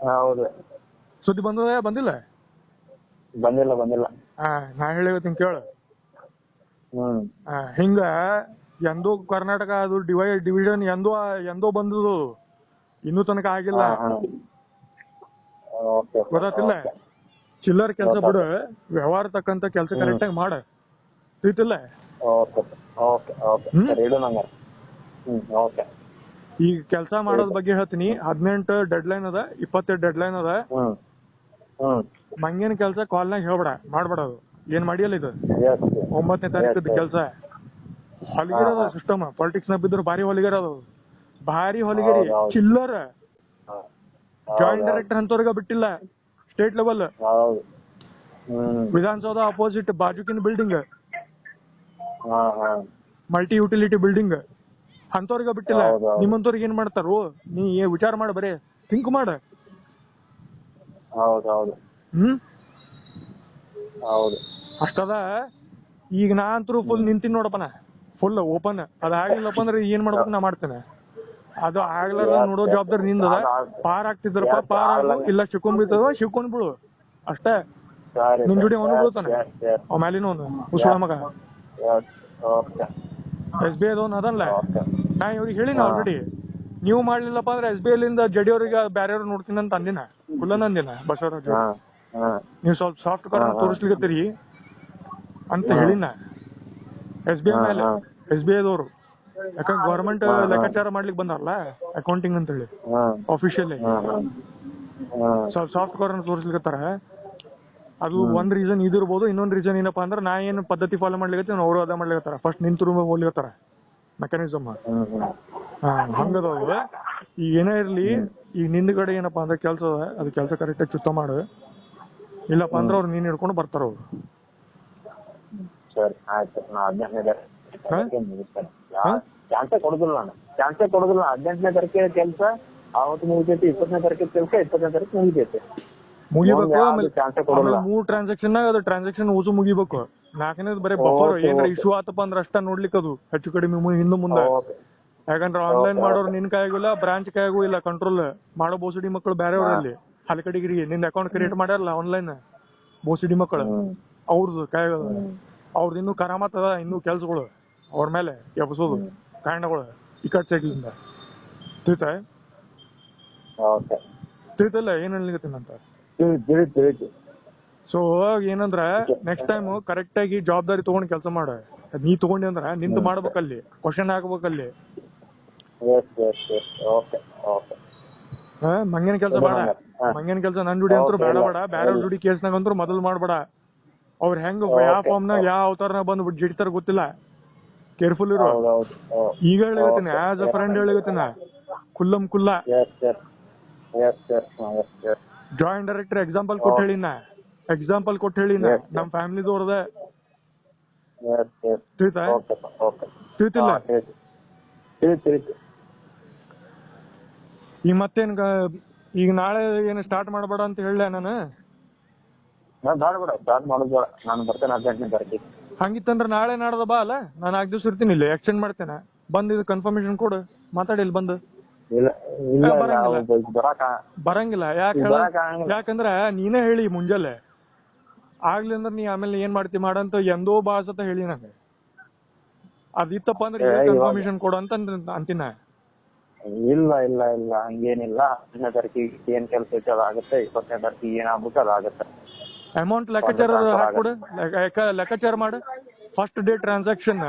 ಸುದ್ದಿ ಬಂದಿಲ್ಲ? ಬಂದಿಲ್ಲ. ನಾ ಹೇಳಿವತ್ತೀನಿ ಕೇಳು. ಹಿಂಗ ಎಂದೋ ಕರ್ನಾಟಕ ಅದು ಡಿವಿಷನ್ ಎಂದೋ ಬಂದದು, ಇನ್ನೂ ತನಕ ಆಗಿಲ್ಲ. ಗೊತ್ತಾತಿಲ್ಲ. ಚಿಲ್ಲರ್ ಕೆಲಸ ಬಿಡು, ವ್ಯವಹಾರ ತಕ್ಕಂತ ಕೆಲಸ ಕರೆಕ್ಟ್ ಆಗಿ ಮಾಡ. ತಿಳಿತಿಲ್ಲ. ಈಗ ಕೆಲಸ ಮಾಡೋದ್ ಬಗ್ಗೆ ಹೇಳ್ತೀನಿ. 18 ಡೆಡ್ ಲೈನ್ ಅದ, 22 ಡೆಡ್ ಲೈನ್ ಅದ. ಮಂಗೇನ್ ಕೆಲಸ ಕಾಲ್ನಾಗ ಹೇಳ್ಬೇಡ, ಮಾಡ್ಬೇಡ. ಅದು ಏನ್ ಮಾಡಿಯಲ್ಲ ಇದು 9ನೇ ತಾರೀಕದ ಕೆಲಸ. ಹೊಲಿಗಿರದ ಸಿಸ್ಟಮ್. ಪಾಲಿಟಿಕ್ಸ್ ನ ಬಿದ್ರು ಭಾರಿ ಹೊಲಿಗಿರೋದು, ಭಾರಿ ಹೊಲಿಗಿರಿ. ಚಿಲ್ಲರ್ ಜಾಯಿಂಟ್ ಡೈರೆಕ್ಟರ್ ಅಂತವ್ರಿಗ ಬಿಟ್ಟಿಲ್ಲ. State level Vidhana Soudha opposite ಬಾಜುಕಿನ building, multi utility building ಅಂತವ್ರಿಗ ಬಿಟ್ಟಿಲ್ಲ. ನಿಮ್ಮಂತವ್ರಿಗೆ ಏನ್ ಮಾಡ್ತಾರು? ನೀ ವಿಚಾರ ಮಾಡ, ಬರೇ ಥಿಂಕ್ ಮಾಡ. ಅಷ್ಟದ. ಈಗ ನಾ ಅಂತೂ ಫುಲ್ ನಿಂತೀನಿ ನೋಡಪ್ಪನ, ಫುಲ್ ಓಪನ್. ಅದ ಆಗ್ಲಿಲ್ಲಪ್ಪ ಅಂದ್ರೆ ಏನ್ ಮಾಡ್ಬೇಕು ನಾ ಮಾಡ್ತೇನೆ. ಅದು ಆಗ್ಲಾರ ನೋಡೋ ಜವಾಬ್ದಾರಿ ನಿಂದದ. ಪಾರ್ ಆಗ್ತಿದ್ರಪ್ಪ ಪಾರ್ ಆಗು, ಇಲ್ಲ ಶಿಕೊಂಬಿತ್ತದ ಶಿಕೊಂಡ್ ಬಿಡು ಅಷ್ಟೇ. ನಿನ್ ಜೋಡಿ ಅವನು ಬೀಳ್ತಾನೆ, ಅವ ಮ್ಯಾಲಿನ ಒಂದು ಉಸುಳ ಮಗ. SBI ಅದವನ್ ಅದಲ್ಲ. ನಾ ಇವ್ರಿಗೆ ಹೇಳಿನ ಆಲ್ರೆಡಿ, ನೀವು ಮಾಡ್ಲಿಲ್ಲಪ್ಪ ಅಂದ್ರೆ SBI ಲಿಂದ ಜಡಿಯವ್ರಿಗೆ ಬ್ಯಾರೆಯವ್ರು ನೋಡ್ತೀನಿ ಅಂತ ಅಂದಿನ. ಕುಲ್ಲನ್ ಅಂದಿನ ಬಸವರಾಜ್. ನೀವು ಸ್ವಲ್ಪ ಸಾಫ್ಟ್ ಕಾರ್ನರ್ ತೋರಿಸ್ಲಿಕತ್ತೀರಿ ಅಂತ ಹೇಳಿನ SBI ಮೇಲೆ. SBI ದವರು ಯಾಕಂದ್ರೆ ಗವರ್ಮೆಂಟ್ ಲೆಕ್ಕಾಚಾರ ಮಾಡ್ಲಿಕ್ಕೆ ಬಂದಾರಲ್ಲ, ಅಕೌಂಟಿಂಗ್ ಅಂತ ಹೇಳಿ ಆಫಿಷಿಯಲಿ. ಸ್ವಲ್ಪ ಸಾಫ್ಟ್ ಕಾರ್ನರ್ ತೋರಿಸ್ಲಿಕತ್ತಾರ. ಅದು ಒಂದ್ ರೀಸನ್ ಇದಿರ್ಬೋದು. ಇನ್ನೊಂದ್ ರೀಸನ್ ಏನಪ್ಪಾ ಅಂದ್ರೆ ನಾ ಏನ್ ಪದ್ಧತಿ ಫಾಲೋ ಮಾಡ್ಲಿಕ್ಕೆ ಅವರು ಅದ ಮಾಡ್ಲಿಕತ್ತಾರ. ಫಸ್ಟ್ ನಿಂತು ಹೋಗ್ಲಿಕತ್ತಾರ ಮೆಕ್ಯಾನಿಸಮ್. ಹಂಗದ. ಈಗ ಏನೇ ಇರ್ಲಿ, ಈಗ ನಿಂದ್ಗಡೆ ಏನಪ್ಪಾ ಅಂದ್ರೆ ಕೆಲಸ ಅದು ಕೆಲಸ ಕರೆಕ್ಟಾಗಿ ಚುತ್ತ ಮಾಡು. ಇಲ್ಲಪ್ಪ ಅಂದ್ರೆ ಅವ್ರು ನೀನ್ ಹಿಡ್ಕೊಂಡು ಬರ್ತಾರ ಅವ್ರು. ಸರಿ ಆಯ್ತು. ನಾ 18ನೇ ಮುಗಿಸ್ತೇನೆ. ಚಾನ್ಸೇ ಕೊಡುದಿಲ್ಲ ನಾನು, ಚಾನ್ಸೇ ಕೊಡುದಿಲ್ಲ. 18ನೇ ತಾರೀಕಿಗೆ ಕೆಲಸ ಅವತ್ತು ಮುಗಿತೈತಿ, 20ನೇ ತಾರೀಕಿಗೆ ಕೆಲಸ 20ನೇ ತಾರೀಕು ಮುಗಿತೈತಿ. ಮುಗಿಬೇಕು. ಚಾನ್ಸೇ ಕೊಡಲ್ಲ. 3 ಟ್ರಾನ್ಸಾಕ್ಷನ್ ಅದು ಟ್ರಾನ್ಸಾಕ್ಷನ್ ಓಸು ಮುಗಿಬೇಕು. 4ನೇದು ಬರೀ ಬಫರ್ ಏನಾರ ಇಶ್ಯೂ ಆತಪ್ಪ ಅಂದ್ರೆ ಅಷ್ಟ ನೋಡ್ಲಿಕ್ಕೆ ಅದು ಹೆಚ್ಚು ಕಡಿಮೆ ಹಿಂದೆ ಮುಂದೆ. ಯಾಕಂದ್ರೆ ಆನ್ಲೈನ್ ಮಾಡೋರು ನಿನ್ ಕೈಯಾಗಿಲ್ಲ, ಬ್ರಾಂಚ್ ಕೈಯಾಗೂ ಇಲ್ಲ ಕಂಟ್ರೋಲ್ ಮಾಡೋ ಬೋಸಿಡಿ ಮಕ್ಕಳು ಬೇರೆಯವರಲ್ಲಿ ಹಲಕಡಿಗಿರಿಗೆ ನಿಂದ ಅಕೌಂಟ್ ಕ್ರಿಯೇಟ್ ಮಾಡ್ಯಾರಲ್ಲ ಆನ್ಲೈನ್ ಬೋಸಿಡಿ ಮಕ್ಕಳು ಅವ್ರದ್ದು ಕೈಯಾಗ ಅವ್ರದ್ದು ಇನ್ನೂ ಕರಾಮತ್ ಅದ, ಇನ್ನೂ ಕೆಲ್ಸಗಳು ಅವ್ರ ಮೇಲೆ ಎಬ್ಸೋದು ಕಾಂಡಗಳು ಈ ಕಟ್ ಸೈಡ್ಲಿಂದ ತಿಳಿತಾ ತಿಳಿತಲ್ಲ ಏನ್ ಹೇಳ್ಲಿಕತ್ತೀನಂತ. ಸೊ ಏನಂದ್ರ ನೆಕ್ಸ್ಟ್ ಟೈಮ್ ಕರೆಕ್ಟ್ ಆಗಿ ಜವಾಬ್ದಾರಿ ತಗೊಂಡ್ ಕೆಲಸ ಮಾಡ. ನೀ ತಗೊಂಡಿ ಅಂದ್ರ ನಿಂದು ಮಾಡ್ಬೇಕಲ್ಲಿ, ಕ್ವಶನ್ ಹಾಕ್ಬೇಕಲ್ಲಿ. ಮಂಗೇನ್ ಕೆಲಸ ಬೇಡ, ಮಂಗೇನ್ ಕೆಲಸ ನನ್ ಜುಡಿ ಅಂತೂ ಬೇಡ ಬೇಡ. ಬೇರೆ ಜುಡಿ ಕೇಸ್ನಾಗ ಅಂತೂ ಮೊದಲು ಮಾಡ್ಬೇಡ. ಅವ್ರ ಹೆಂಗ್ ಯಾವ ಫಾರ್ಮ್ನಾಗ ಯಾವ ಅವತಾರನಾಗ ಬಂದು ಜಿಡ್ತಾರ ಗೊತ್ತಿಲ್ಲ. ಕೇರ್ಫುಲ್ ಇರು. ಈಗ ಹೇಳಿಗತ್ತೀನಿ ಆಸ್ ಅ ಫ್ರೆಂಡ್ ಹೇಳಿಗತ್ತೀನ ಕುಲ್ಲಂ ಕುಲ್ಲ. ಜಾಯಿಂಟ್ ಡೈರೆಕ್ಟರ್ ಎಕ್ಸಾಂಪಲ್ ಕೊಟ್ಟು ಹೇಳಿನ, ಎಕ್ಸಾಂಪಲ್ ಕೊಟ್ಟು ಹೇಳಿನ ನಮ್ ಫ್ಯಾಮಿಲಿದವ್ರದ. ತಿಳಿತಾ ತಿಳಿತಿಲ್ಲ ಈಗ ಮತ್ತೇನ್ ಈಗ ನಾಳೆ ಏನು ಸ್ಟಾರ್ಟ್ ಮಾಡಬೇಡ ಅಂತ ಹೇಳ ನಾನು. ಹಂಗಿತ್ತಂದ್ರೆ ನಾಳೆ ನಾಡ್ದ ಬಾ ಅಲ್ಲ, ನಾನು 4 ದಿವಸ ಇರ್ತೀನಿ ಇಲ್ಲಿ, ಎಕ್ಸ್ಟೆಂಡ್ ಮಾಡ್ತೇನೆ. ಬಂದ್ ಇದು ಕನ್ಫರ್ಮೇಶನ್ ಕೊಡು, ಮಾತಾಡಿ ಇಲ್ಲಿ ಬಂದು. ಬರಂಗಿಲ್ಲ ಯಾಕಂದ್ರ ನೀನೇ ಹೇಳಿ ಮುಂಜಾನೆ ಆಗ್ಲಿ ಅಂದ್ರೆ ನೀ ಆಮೇಲೆ ಏನ್ ಮಾಡ್ತಿ ಮಾಡಂತ ಎಂದೋ ಬಾಸತ ಹೇಳಿ ನಂಗೆ. ಅದಿತ್ತಪ್ಪ ಅಂದ್ರೆ ಕನ್ಫರ್ಮೇಶನ್ ಕೊಡು ಅಂತ ಅಂತೀನ. ಇಲ್ಲ ಇಲ್ಲ ಇಲ್ಲ ಹಂಗೇನಿಲ್ಲ. 10ನೇ ತಾರೀಕಿಗೆ ಏನ್ ಕೆಲಸ ಐತೆ ಅದಾಗುತ್ತೆ, 20ನೇ ತಾರೀಕಿಗೆ ಏನಾಗ್ಬೇಕು ಅದಾಗುತ್ತೆ. ಅಮೌಂಟ್ ಲೆಕ್ಕಾಚಾರ ಹಾಕೊಡು, ಲೆಕ್ಕಾಚಾರ ಮಾಡು. First day transaction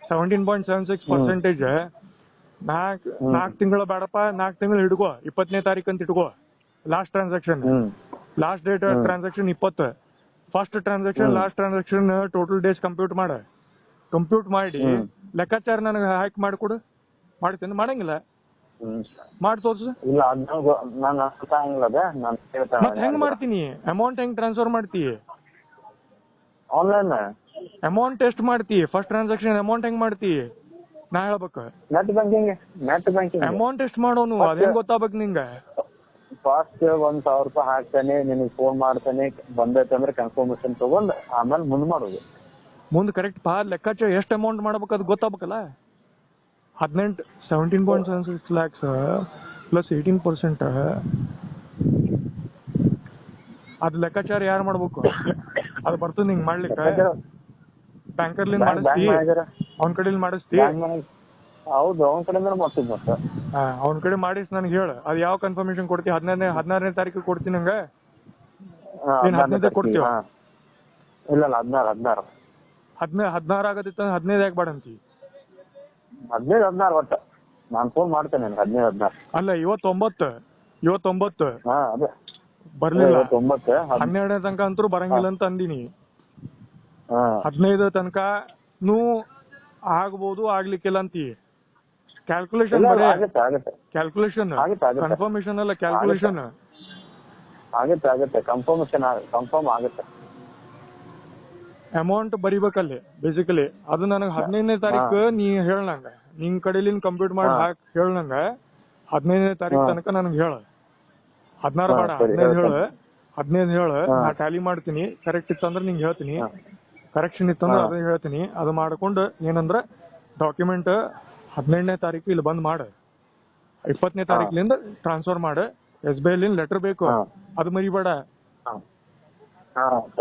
17.76%. 4 ತಿಂಗಳು ಬೇಡಪ್ಪ, 4 ತಿಂಗಳು ಹಿಡ್ಕೋ, 20ನೇ ತಾರೀಕು ಅಂತ ಇಟ್ಕೋ. Last transaction, last date transaction 20. First transaction last transaction total days compute ಮಾಡ. ಕಂಪ್ಯೂಟ್ ಮಾಡಿ ಲೆಕ್ಕಾಚಾರ ನನಗೆ ಹಾಕಿ ಮಾಡಿಕೊಡು. ಮಾಡ್ತೀನಿ? ಮಾಡಂಗಿಲ್ಲ, ಮಾಡಿ ತೋರ್ಸು. ಮತ್ ಹೆಂಗ್ ಮಾಡ್ತೀನಿ? ಅಮೌಂಟ್ ಹೆಂಗ್ ಟ್ರಾನ್ಸ್ಫರ್ ಮಾಡ್ತಿ? ಆನ್ಲೈನ್ ಅಮೌಂಟ್ ಎಷ್ಟು ಮಾಡ್ತಿ? ಫಸ್ಟ್ ಟ್ರಾನ್ಸಾಕ್ಷನ್ ಅಮೌಂಟ್ ಹೆಂಗ್ ಮಾಡ್ತಿ ನಾ ಹೇಳ್ಬೇಕು. Net banking, net banking amount ಎಷ್ಟು ಮಾಡೋನು ಅದೇನ್ ಗೊತ್ತಾಗ್ಬೇಕು ನಿಂಗ. ಫಸ್ಟ್ 1,000 ರೂಪಾಯಿ ಹಾಕ್ತಾನೆ, ನಿನಗೆ ಫೋನ್ ಮಾಡ್ತಾನೆ, ಬಂದೈತಂದ್ರೆ ಕನ್ಫರ್ಮೇಶನ್ ತಗೊಂಡ್ ಆಮೇಲೆ ಮುಂದ್ ಮಾಡೋದು. ಮುಂದ್ ಕರೆಕ್ಟ್ ಪಾ ಲೆಕ್ಕಾಚಾರ ಎಷ್ಟು ಅಮೌಂಟ್ ಮಾಡ್ಬೇಕು ಅದು ಗೊತ್ತಾಗ್ಬೇಕಲ್ಲ. 17.76 lakhs ಪ್ಲಸ್ 18%. ಅದ್ ಲೆಕ್ಕಾಚಾರ ಯಾರು ಮಾಡ್ಬೇಕು? ಅದು ಬರ್ತದ ನಿಂಗ್ ಮಾಡ್ಲಿಕ್ಕೆ? ಬ್ಯಾಂಕರ್ಲಿಂದ ಮಾಡಿಸ್ತಿ, ಅವ್ನ ಕಡೆಲಿ ಮಾಡಿಸ್ತಿ? ಹೌದು, ಅವ್ನ ಕಡೆಯಿಂದ ಮಾಡ್ತೀನಿ. ಮತ್ತೆ ಅವ್ನ ಕಡೆ ಮಾಡಿಸ್ ನನ್ಗೆ ಹೇಳು. ಅದ್ ಯಾವ ಕನ್ಫರ್ಮೇಶನ್ ಕೊಡ್ತಿ? 16ನೇ ತಾರೀಕು ಕೊಡ್ತೀನಿ ನಂಗೆ. ಏನ್ 15ನೇ ಕೊಡ್ತೀವ? ಇಲ್ಲ 16 16 ಆಗದಿತ್ತ 15 ಯಾಕೆ ಬೇಡ ಅಂತಿ? 15-16 ಒಟ್ಟ ನಾನ್ ಫೋನ್ ಮಾಡ್ತೇನೆ 15-16. ಅಲ್ಲ ಇವತ್ತು 9 ಬರ್ಲಿಲ್ಲ. 12ನೇ ತನಕ ಅಂತೂ ಬರಂಗಿಲ್ಲ ಅಂತ ಅಂದಿನಿ. 15 ತನಕ ಆಗ್ಬೋದು, ಆಗ್ಲಿಕ್ಕಿಲ್ಲ ಅಂತಿ. ಕ್ಯಾಲ್ಕುಲೇಷನ್ ಕ್ಯಾಲ್ಕುಲೇಷನ್ ಕನ್ಫರ್ಮೇಶನ್ ಅಲ್ಲ, ಕ್ಯಾಲ್ಕುಲೇಷನ್ ಆಗುತ್ತೆ. ಕನ್ಫರ್ಮ್ ಆಗುತ್ತೆ. ಅಮೌಂಟ್ ಬರಿಬೇಕಲ್ಲಿ ಬೇಸಿಕಲಿ. ಅದು ನನಗೆ 15ನೇ ತಾರೀಕು ನೀ ಹೇಳಂಗ, ನಿನ್ ಕಡೆಲಿನ್ ಕಂಪ್ಯೂಟ್ ಮಾಡಿ ಹಾಕಿ ಹೇಳಂಗ. 15ನೇ ತಾರೀಕು ತನಕ ನನಗೆ ಹೇಳ. 16 ಬೇಡ, 15 ಹೇಳು. ನಾ ಟ್ಯಾಲಿ ಮಾಡ್ತೀನಿ. ಕರೆಕ್ಟ್ ಇತ್ತಂದ್ರೆ ನಿಂಗೆ ಹೇಳ್ತೀನಿ, ಕರೆಕ್ಷನ್ ಇತ್ತಂದ್ರೆ ಅದೇ ಹೇಳ್ತೀನಿ. ಅದು ಮಾಡ್ಕೊಂಡು ಏನಂದ್ರೆ ಡಾಕ್ಯುಮೆಂಟ್ 15ನೇ ತಾರೀಕು ಇಲ್ಲಿ ಬಂದ್ ಮಾಡ. 20ನೇ ತಾರೀಕಿನಿಂದ ಟ್ರಾನ್ಸ್ಫರ್ ಮಾಡ. SBI ಲೆಟರ್ ಬೇಕು, ಅದು ಮರಿಬೇಡ.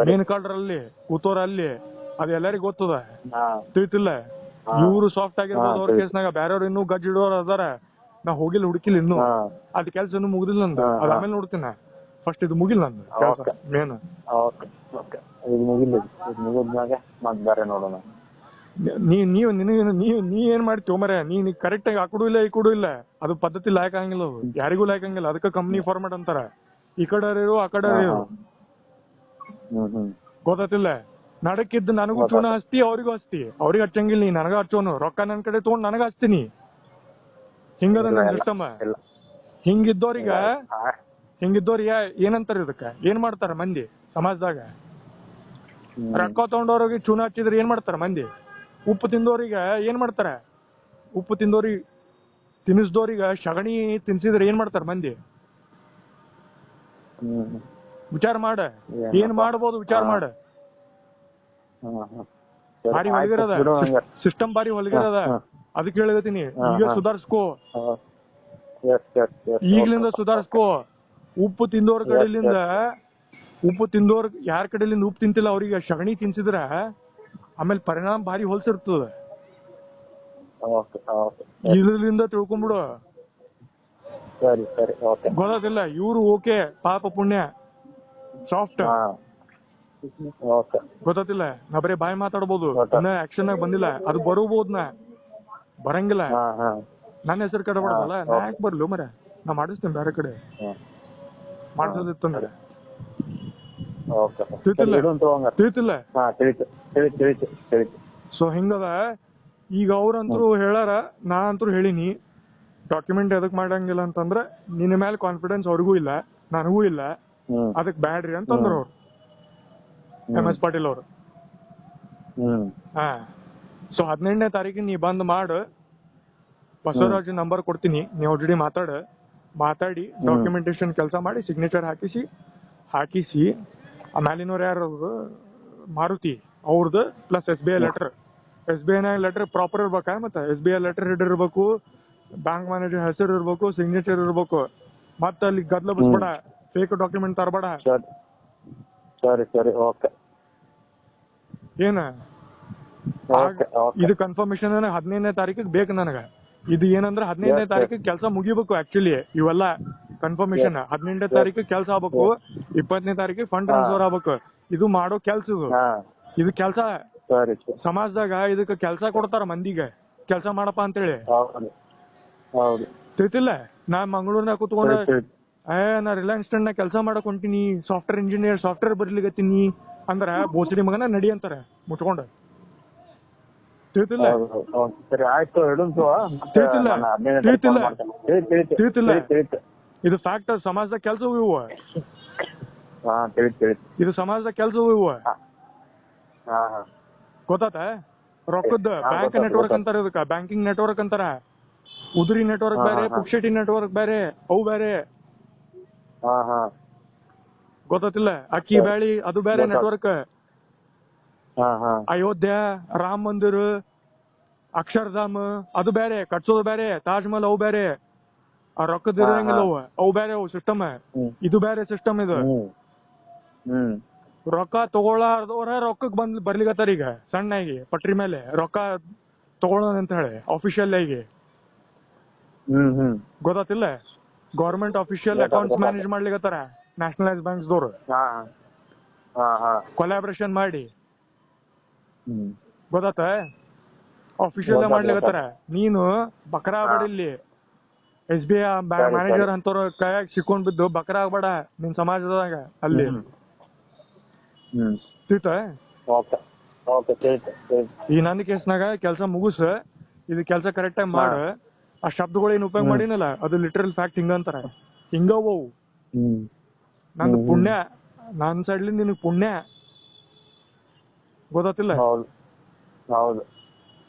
ಮೇನ್ ಕಾರ್ಡ್ರಲ್ಲಿ ಕೂತೋರಲ್ಲಿ ಅದು ಎಲ್ಲರಿಗೂ ಗೊತ್ತದ, ತಿಳಿತಿಲ್ಲ. ಇವ್ರು ಸಾಫ್ಟ್ ಆಗಿರ್ಬೋದು ಅವ್ರ ಕೇಸ್ನಾಗ, ಬೇರೆಯವ್ರು ಇನ್ನೂ ಗಜ್ಜ ಇಡೋರು ಅದಾರ. ನಾ ಹೋಗಿಲ್ಲ, ಹುಡುಕಿಲ್ಲ ಇನ್ನು. ಅದ್ ಕೆಲ್ಸ ಇನ್ನೂ ಮುಗಿದಿಲ್ಲ ನಂದು. ಅದ ಆಮೇಲೆ ನೋಡ್ತೀನಿ. ಫಸ್ಟ್ ಇದು ಮುಗಿಲ್ಲ ನಂದು ಕೆಲಸ ಮೇನ್. ನೀ ಏನ್ ಮಾಡ್ತೀವ ಮರ? ನೀ ಕರೆಕ್ಟ್ ಆಗಿ ಆಕಡು ಇಲ್ಲ, ಈ ಕೊಡು ಇಲ್ಲ. ಅದು ಪದ್ಧತಿ ಲಾಯಕ್ ಆಗಂಗಿಲ್ಲ, ಯಾರಿಗೂ ಲಾಯಕ್ ಆಗಂಗಿಲ್ಲ. ಅದಕ್ಕೆ ಕಂಪ್ನಿ ಫಾರ್ಮೆಟ್ ಅಂತಾರ. ಈ ಕಡೆ ಇರು, ಆ ಕಡೆ ಇರು, ಗೊತ್ತಿಲ್ಲ. ನಡಕ್ಕಿದ್ದು ನನಗೂ ಚೂನ ಹಚ್ತಿ, ಅವ್ರಿಗೂ ಹಚ್ತಿ. ಅವ್ರಿಗೆ ಹಚ್ಚಂಗಿಲ್ಲ, ನೀ ನನಗ ಹಚ್ಚೋನು. ರೊಕ್ಕ ನನ್ ಕಡೆ ತಗೊಂಡ್ ನನಗ ಹಚ್ತೀನಿ. ಹಿಂಗದ ನನ್ ಸಿಸ್ಟಮ್. ಹಿಂಗಿದ್ದವ್ರಿಗೆ ಏನಂತಾರ? ಇದಕ್ಕ ಏನ್ ಮಾಡ್ತಾರ ಮಂದಿ ಸಮಾಜದಾಗ? ರೊಕ್ಕ ತಗೊಂಡವ್ರಿಗೆ ಚೂನ ಹಚ್ಚಿದ್ರೆ ಏನ್ ಮಾಡ್ತಾರ ಮಂದಿ? ಉಪ್ಪು ತಿಂದವ್ರಿಗೆ ಏನ್ ಮಾಡ್ತಾರ? ಉಪ್ಪು ತಿಂದವ್ರಿಗೆ ತಿನ್ನಿಸ್ದವ್ರಿಗೆ ಸಗಣಿ ತಿನ್ಸಿದ್ರೆ ಏನ್ ಮಾಡ್ತಾರ ಮಂದಿ? ವಿಚಾರ ಮಾಡ, ಏನ್ ಮಾಡ್ಬೋದು ವಿಚಾರ ಮಾಡ. ಬಾರಿ ಹೊಲಗಿರದ ಸಿಸ್ಟಮ್, ಬಾರಿ ಹೊಲಗಿರದ. ಅದಕ್ಕೆ ಹೇಳಿದೀನಿ ಈಗ ಸುಧಾರಿಸ್ಕೋ, ಈಗ್ಲಿಂದ ಸುಧಾರಿಸ್ಕೋ. ಉಪ್ಪು ತಿಂದೋರ್ ಕಡೆಲಿಂದ, ಉಪ್ಪು ತಿಂದೋರ್ ಯಾರ ಕಡೆಲಿಂದ ಉಪ್ಪು ತಿಂತಿಲ್ಲ ಅವ್ರಿಗೆ ಸಗಣಿ ತಿನ್ಸಿದ್ರ ಆಮೇಲೆ ಪರಿಣಾಮ ಭಾರಿ ಹೊಲ್ಸಿರ್ತದ. ಇದರಿಂದ ತಿಳ್ಕೊಂಬಿಡು. ಗೊತ್ತಾದಿಲ್ಲ ಇವ್ರು ಓಕೆ, ಪಾಪ ಪುಣ್ಯ ಸಾಫ್ಟ್. ಗೊತ್ತಿಲ್ಲ, ನಾ ಬರೀ ಬಾಯಿ ಮಾತಾಡ್ಬೋದು, ಇನ್ನ ಆಕ್ಷನ್ ಆಗಿ ಬಂದಿಲ್ಲ. ಅದು ಬರಬಹುದ್, ನಾ ಬರಂಗಿಲ್ಲ. ನನ್ನ ಹೆಸರು ಕಡೆ ಬಡದಲ್ಲ, ನಾ ಯಾಕೆ ಬರ್ಲು ಮರ? ನಾ ಮಾಡಿಸ್ತೇನೆ ಬೇರೆ ಕಡೆ ಮಾಡ್ಸೋದಿತ್ತಂದ್ರೆ. ತಿಳಿತಿಲ್ಲ. ಸೊ ಹಿಂಗದ. ಈಗ ಅವ್ರಂತರೂ ಹೇಳಾರ, ನಾ ಅಂತೂ ಹೇಳಿನಿ ಡಾಕ್ಯುಮೆಂಟ್ ಎದಕ್ ಮಾಡಂಗಿಲ್ಲ ಅಂತಂದ್ರ ನಿನ್ನ ಮೇಲೆ ಕಾನ್ಫಿಡೆನ್ಸ್ ಅವ್ರಿಗೂ ಇಲ್ಲ, ನನಗೂ ಇಲ್ಲ, ಅದಕ್ ಬ್ಯಾಡ್ರಿ ಅಂತಂದ್ರ ಅವ್ರು MS ಪಾಟೀಲ್ ಅವರು. ಸೊ 18ನೇ ತಾರೀಕಿಗೆ ನೀ ಬಂದ್ ಮಾಡು, ಬಸವರಾಜ್ ನಂಬರ್ ಕೊಡ್ತೀನಿ, ನೀವು ಅವ್ರ ಜೊತೆ ಮಾತಾಡಿ ಡಾಕ್ಯುಮೆಂಟೇಶನ್ ಕೆಲಸ ಮಾಡಿ ಸಿಗ್ನೇಚರ್ ಹಾಕಿಸಿ ಮ್ಯಾಲಿನವ್ರು ಯಾರು ಮಾರುತಿ ಅವ್ರದ್ದು plus SBI letter. SBI letter proper ಇರ್ಬೇಕಾ? ಮತ್ತೆ SBI ಲೆಟರ್ ಹೆಡರ್ ಇರ್ಬೇಕು, ಬ್ಯಾಂಕ್ ಮ್ಯಾನೇಜರ್ ಹೆಸರು ಇರ್ಬೇಕು, ಸಿಗ್ನೇಚರ್ ಇರ್ಬೇಕು. ಮತ್ತೆ ಅಲ್ಲಿ ಗದ್ಲ ಬಿಸ್ಬೇಡ, ಫೇಕ್ ಡಾಕ್ಯುಮೆಂಟ್ ತರಬೇಡ. ಸರಿ ಓಕೆ. ಏನ ಇದು ಕನ್ಫರ್ಮೇಶನ್ 15ನೇ ತಾರೀಕಿಗೆ ಬೇಕು ನನಗ. ಇದು ಏನಂದ್ರೆ 15ನೇ ತಾರೀಕಿಗೆ ಕೆಲಸ ಮುಗಿಬೇಕು. ಆಕ್ಚುಲಿ ಇವೆಲ್ಲ ಕನ್ಫರ್ಮೇಶನ್ 18ನೇ ತಾರೀಕಿಗೆ ಕೆಲಸ ಆಗ್ಬೇಕು, 20ನೇ ತಾರೀಕಿಗೆ ಫಂಡ್ ಟ್ರಾನ್ಸ್ಫರ್ ಆಗ್ಬೇಕು. ಇದು ಮಾಡೋ ಕೆಲ್ಸ, ಇದು ಕೆಲಸ ಸಮಾಜದಾಗ. ಇದಕ್ಕೆ ಕೆಲಸ ಕೊಡ್ತಾರ ಮಂದಿಗೆ, ಕೆಲಸ ಮಾಡಪ್ಪ ಅಂತೇಳಿ. ತಿಳಿತಿಲ್ಲ. ನಾ ಮಂಗಳೂರ್ನಾಗ ಕೂತ್ಕೊಂಡು ನಾ ರಿಲಯನ್ಸ್ ನಾಗ ಕೆಲಸ ಮಾಡಕ್ ಹೊಂಟಿನಿ, ಸಾಫ್ಟ್ವೇರ್ ಇಂಜಿನಿಯರ್, ಸಾಫ್ಟ್ವೇರ್ ಬರ್ಲಿಗತ್ತೀನಿ ಅಂದ್ರ ಬೋಸಡಿ ಮಗನ ನಡಿ ಅಂತಾರ ಮುಟ್ಕೊಂಡ. ತಿಳಿತಿಲ್ಲ. ಇದು ಫ್ಯಾಕ್ಟ್. ಸಮಾಜದಾಗ ಕೆಲ್ಸವು ಇವು, ಇದು ಸಮಾಜದಾಗ ಕೆಲ್ಸವು ಇವು. ಗೊತ್ತಾತ? ರೊಕ್ಕದ ಬ್ಯಾಂಕ್ ನೆಟ್ವರ್ಕ್ ಅಂತಾರ, ಇದಕ್ಕ ಬ್ಯಾಂಕಿಂಗ್ ನೆಟ್ವರ್ಕ್ ಅಂತಾರ. ಉದುರಿ ನೆಟ್ವರ್ಕ್ ಬೇರೆ, ಪುಕ್ಷೇಟಿ ನೆಟ್ವರ್ಕ್ ಬೇರೆ, ಅವು ಬೇರೆ. ಗೊತ್ತಿಲ್ಲ. ಅಕ್ಕಿ ಬ್ಯಾಳಿ ಅದು ಬೇರೆ ನೆಟ್ವರ್ಕ್. ಅಯೋಧ್ಯ, ರಾಮ ಮಂದಿರ, ಅಕ್ಷರಧಾಮ ಅದು ಬೇರೆ, ಕಟ್ಸೋದು ಬೇರೆ, ತಾಜ್ ಮಹಲ್ ಅವು ಬೇರೆ. ಆ ರೊಕ್ಕದ ಇರಂಗಿಲ್ಲ ಅವು ಬೇರೆ, ಅವು ಸಿಸ್ಟಮ್. ಇದು ಬೇರೆ ಸಿಸ್ಟಮ್. ಇದು ರೊಕ್ಕ ತಗೊಳ್ಳಾರ್ದವ್ರ ರೊಕ್ಕಕ್ ಬರ್ಲಿಗತ್ತಾರ ಈಗ ಸಣ್ಣಾಗಿ ಪಟ್ರಿ ಮೇಲೆ ರೊಕ್ಕ ತಗೊಳ್ಳೋಣ ಅಂತ ಹೇಳಿ ಅಫಿಷಿಯಲ್ ಆಗಿ. ಗೊತ್ತಾತಿಲ್ಲ? ಗೌರ್ಮೆಂಟ್ ಅಫಿಷಿಯಲ್ ಅಕೌಂಟ್ಸ್ ಮ್ಯಾನೇಜ್ ಮಾಡ್ಲಿಗತ್ತಾರ ನ್ಯಾಷನಲೈಸ್ ಬ್ಯಾಂಕ್ಸ್ ದವ್ರು ಕೊಲಾಬ್ರೇಷನ್ ಮಾಡಿ. ಗೊತ್ತಾತ? ಅಫಿಷಿಯಲ್ ಮಾಡ್ಲಿಗತ್ತಾರ. ನೀನು ಬಕ್ರಾ ಆಗ್ಬೇಡ ಇಲ್ಲಿ. SBI ಮ್ಯಾನೇಜರ್ ಅಂತವ್ರ ಕೈಯಾಗ ಸಿಕ್ಕೊಂಡ್ ಬಿದ್ದು ಬಕ್ರಾ ಆಗ್ಬೇಡ ನಿನ್ ಸಮಾಜದಾಗ ಅಲ್ಲಿ. ಈ ನನ್ನ ಕೇಸ್ನಾಗ ಕೆಲಸ ಮುಗಿಸ, ಇದು ಕೆಲಸ ಕರೆಕ್ಟ್ ಆಗಿ ಮಾಡ. ಆ ಶಬ್ದಗಳು ಏನ್ ಉಪಯೋಗ ಮಾಡಿನಲ್ಲ ಅದು ಲಿಟರಲ್ ಫ್ಯಾಕ್ಟ್. ಹಿಂಗಂತಾರ, ಹಿಂಗವು. ನಂದು ಪುಣ್ಯ, ನನ್ ಸೈಡ್ಲಿಂದ ನಿನಗ್ ಪುಣ್ಯ. ಗೊತ್ತಿಲ್ಲ?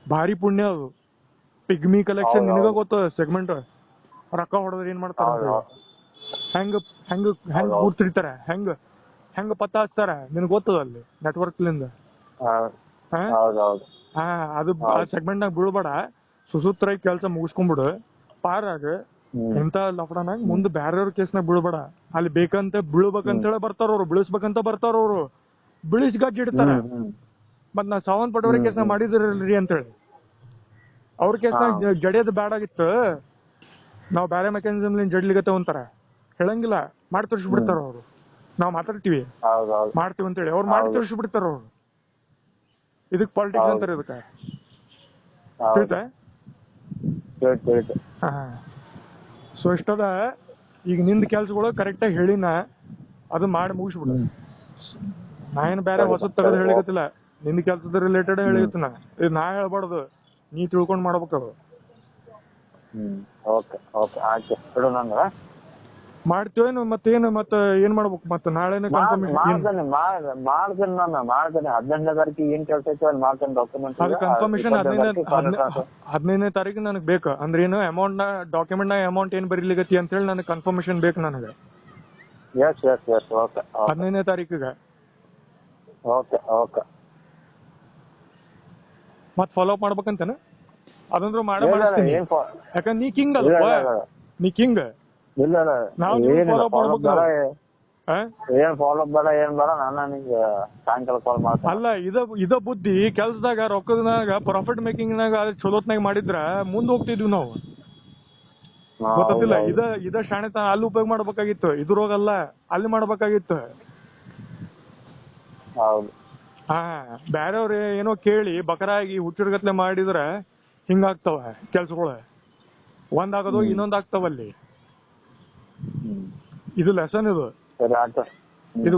ಭಾರಿ ಪುಣ್ಯ ಅದು. ಪಿಗ್ಮಿ ಕಲೆಕ್ಷನ್ ನಿನಗ ಗೊತ್ತ. ಸೆಗ್ಮೆಂಟ್ ರೊಕ್ಕ ಹೊಡೆದ್ರೆ ಏನ್ ಮಾಡ್ತಾರ, ಹೆಂಗ ಹೆಂಗ ಹೆಂಗ ಗುರ್ತಿರ್ತಾರ, ಹೆಂಗ ಪತ್ತ ಹಚ್ತಾರ ನಿನಗ್ ಗೊತ್ತದ ಅಲ್ಲಿ ನೆಟ್ವರ್ಕ್ಲಿಂದ. ಅದು ಸೆಗ್ಮೆಂಟ್ ನಾಗ ಬೀಳ್ಬೇಡ. ಸುಸೂತ್ರಾಗಿ ಕೆಲಸ ಮುಗಿಸ್ಕೊಂಡ್ಬಿಡು, ಪಾರಾಗ. ಇಂತ ಲಫಡನಾಗ ಮುಂದೆ ಬ್ಯಾರೆಯವ್ರ ಕೇಸ್ನಾಗ ಬೀಳ್ಬೇಡ. ಅಲ್ಲಿ ಬೇಕಂತ ಬೀಳ್ಬೇಕಂತ ಹೇಳಿ ಬರ್ತಾರ ಅವ್ರು, ಬೀಳಿಸ್ಬೇಕಂತ ಬರ್ತಾರ ಅವ್ರು, ಬೀಳಿಸ್ ಗಜ್ಜಿ ಇಡ್ತಾರ. ಮತ್ ನಾ ಸಾವನ್ ಪಟೋರಿ ಕೇಸ್ನಾಗ ಮಾಡಿದ್ರಿ ಅಂತೇಳಿ ಅವ್ರ ಕೇಸ್ನಾಗ ಜಡಿಯೋದು ಬ್ಯಾಡ್ ಆಗಿತ್ತು. ನಾವ್ ಬ್ಯಾರೆ ಮೆಕ್ಯಾನಿಸಮ್ ಜಡ್ಲಿಗತ್ತೆ ಅಂತಾರ, ಹೇಳಂಗಿಲ್ಲ, ಮಾಡಿ ತೋರಿಸ್ಬಿಡ್ತಾರ ಅವ್ರು. ನಾವ್ ಮಾತಾಡ್ತೀವಿ ಮಾಡ್ತೀವಿ ಅಂತೇಳಿ, ಅವ್ರು ಮಾಡಿ ತೋರಿಸ್ಬಿಡ್ತಾರ ಅವ್ರು. ಇದಕ್ ಪಾಲಿಟಿಕ್ಸ್ ಅಂತಾರ ಇದಕ್ಕ. ಸೊ ಇಷ್ಟದ. ಈಗ ನಿಂದ ಕೆಲ್ಸಗಳು ಕರೆಕ್ಟ್ ಆಗಿ ಹೇಳಿನ, ಅದು ಮಾಡಿ ಮುಗಿಸ್ಬಿಡು. ನಾ ಏನ್ ಬೇರೆ ಹೊಸದ್ ತೆಗೆದು ಹೇಳಿಗತ್ತಿಲ್ಲ, ನಿಂದ ಕೆಲ್ಸದ ರಿಲೇಟೆಡ್ ಹೇಳಿಗತ್ತಿನ. ಇದು ನಾ ಹೇಳ್ಬಾರ್ದು, ನೀ ತಿಳ್ಕೊಂಡ್ ಮಾಡ್ಬೇಕದು. ಓಕೆ ಓಕೆ ಆಯ್ತು ಬಿಡು. ನಂಗ ಮಾಡ್ತೀವೇನು ಮತ್ತೇನು ಏನ್ ಮಾಡ್ಬೇಕು ಮತ್ತೆ ನಾಳೆನೇ ಮಾಡ್ತೇನೆ ನಾನು ಮಾಡ್ತೇನೆ 18ನೇ ತಾರೀಕಿಗೆ ಏನ್ ಕೆಲಸ ಐತೆ ಅಲ್ಲಿ ಮಾಡ್ತೇನೆ ಡಾಕ್ಯುಮೆಂಟ್. ಅದು ಕನ್ಫರ್ಮೇಶನ್ 15ನೇ ತಾರೀಕು ನನಗೆ ಬೇಕು. ಅಂದ್ರೆ ಏನು ಅಮೌಂಟ್ ನ ಡಾಕ್ಯುಮೆಂಟ್ ನ ಅಮೌಂಟ್ ಏನ್ ಬರೀಲಿಗತಿ ಅಂತ ಹೇಳಿ ನನಗೆ ಕನ್ಫರ್ಮೇಶನ್ ಬೇಕು ನನಗೆ. ಎಸ್ ಓಕೆ 15ನೇ ತಾರೀಕಿಗೆ. ಓಕೆ ಮತ್ ಫಾಲೋ ಅಪ್ ಮಾಡ್ಬೇಕಂತಾನೆ ಅದಂದ್ರೂ ಮಾಡ್ತೀನಿ. ಯಾಕಂದ್ರೆ ನೀ ಕಿಂಗ್ ಅಲ್ಲ, ನೀ ಕಿಂಗ್. ಇಲ್ಲ ನಾವು ಏನ್ ಫಾಲೋ ಬೇಡ ಏನ್ ಬೇಡ, ನಾನು ನಿಂಗೆ ಸಾಯಂಕಾಲ ಕಾಲ್ ಮಾಡ್ತೀನಿ. ಅಲ್ಲ ಇದ ಬುದ್ಧಿ ಕೆಲ್ಸದಾಗ ರೊಕ್ಕದನಾಗ ಪ್ರಾಫಿಟ್ ಮೇಕಿಂಗ್ ನಾಗ ಚಲೋತ್ನಾಗ ಮಾಡಿದ್ರ ಮುಂದ್ ಹೋಗ್ತಿದ್ವಿ ನಾವು. ಗೊತ್ತಿಲ್ಲ ಇದ ಶಾಣೆತನ ಅಲ್ಲಿ ಉಪಯೋಗ ಮಾಡ್ಬೇಕಾಗಿತ್ತು, ಇದ್ರೋಗಲ್ಲ ಅಲ್ಲಿ ಮಾಡ್ಬೇಕಾಗಿತ್ತು. ಹೌದು. ಬ್ಯಾರೆಯವ್ರ ಏನೋ ಕೇಳಿ ಬಕರಾಗಿ ಹುಚ್ಚುರ್ಗತ್ಲೆ ಮಾಡಿದ್ರ ಹಿಂಗಾಗ್ತಾವ ಕೆಲ್ಸಗಳು. ಒಂದಾಗದು ಇನ್ನೊಂದ್ ಆಗ್ತಾವಲ್ಲಿ. ಇದು ಲೆಸನ್ ಇದು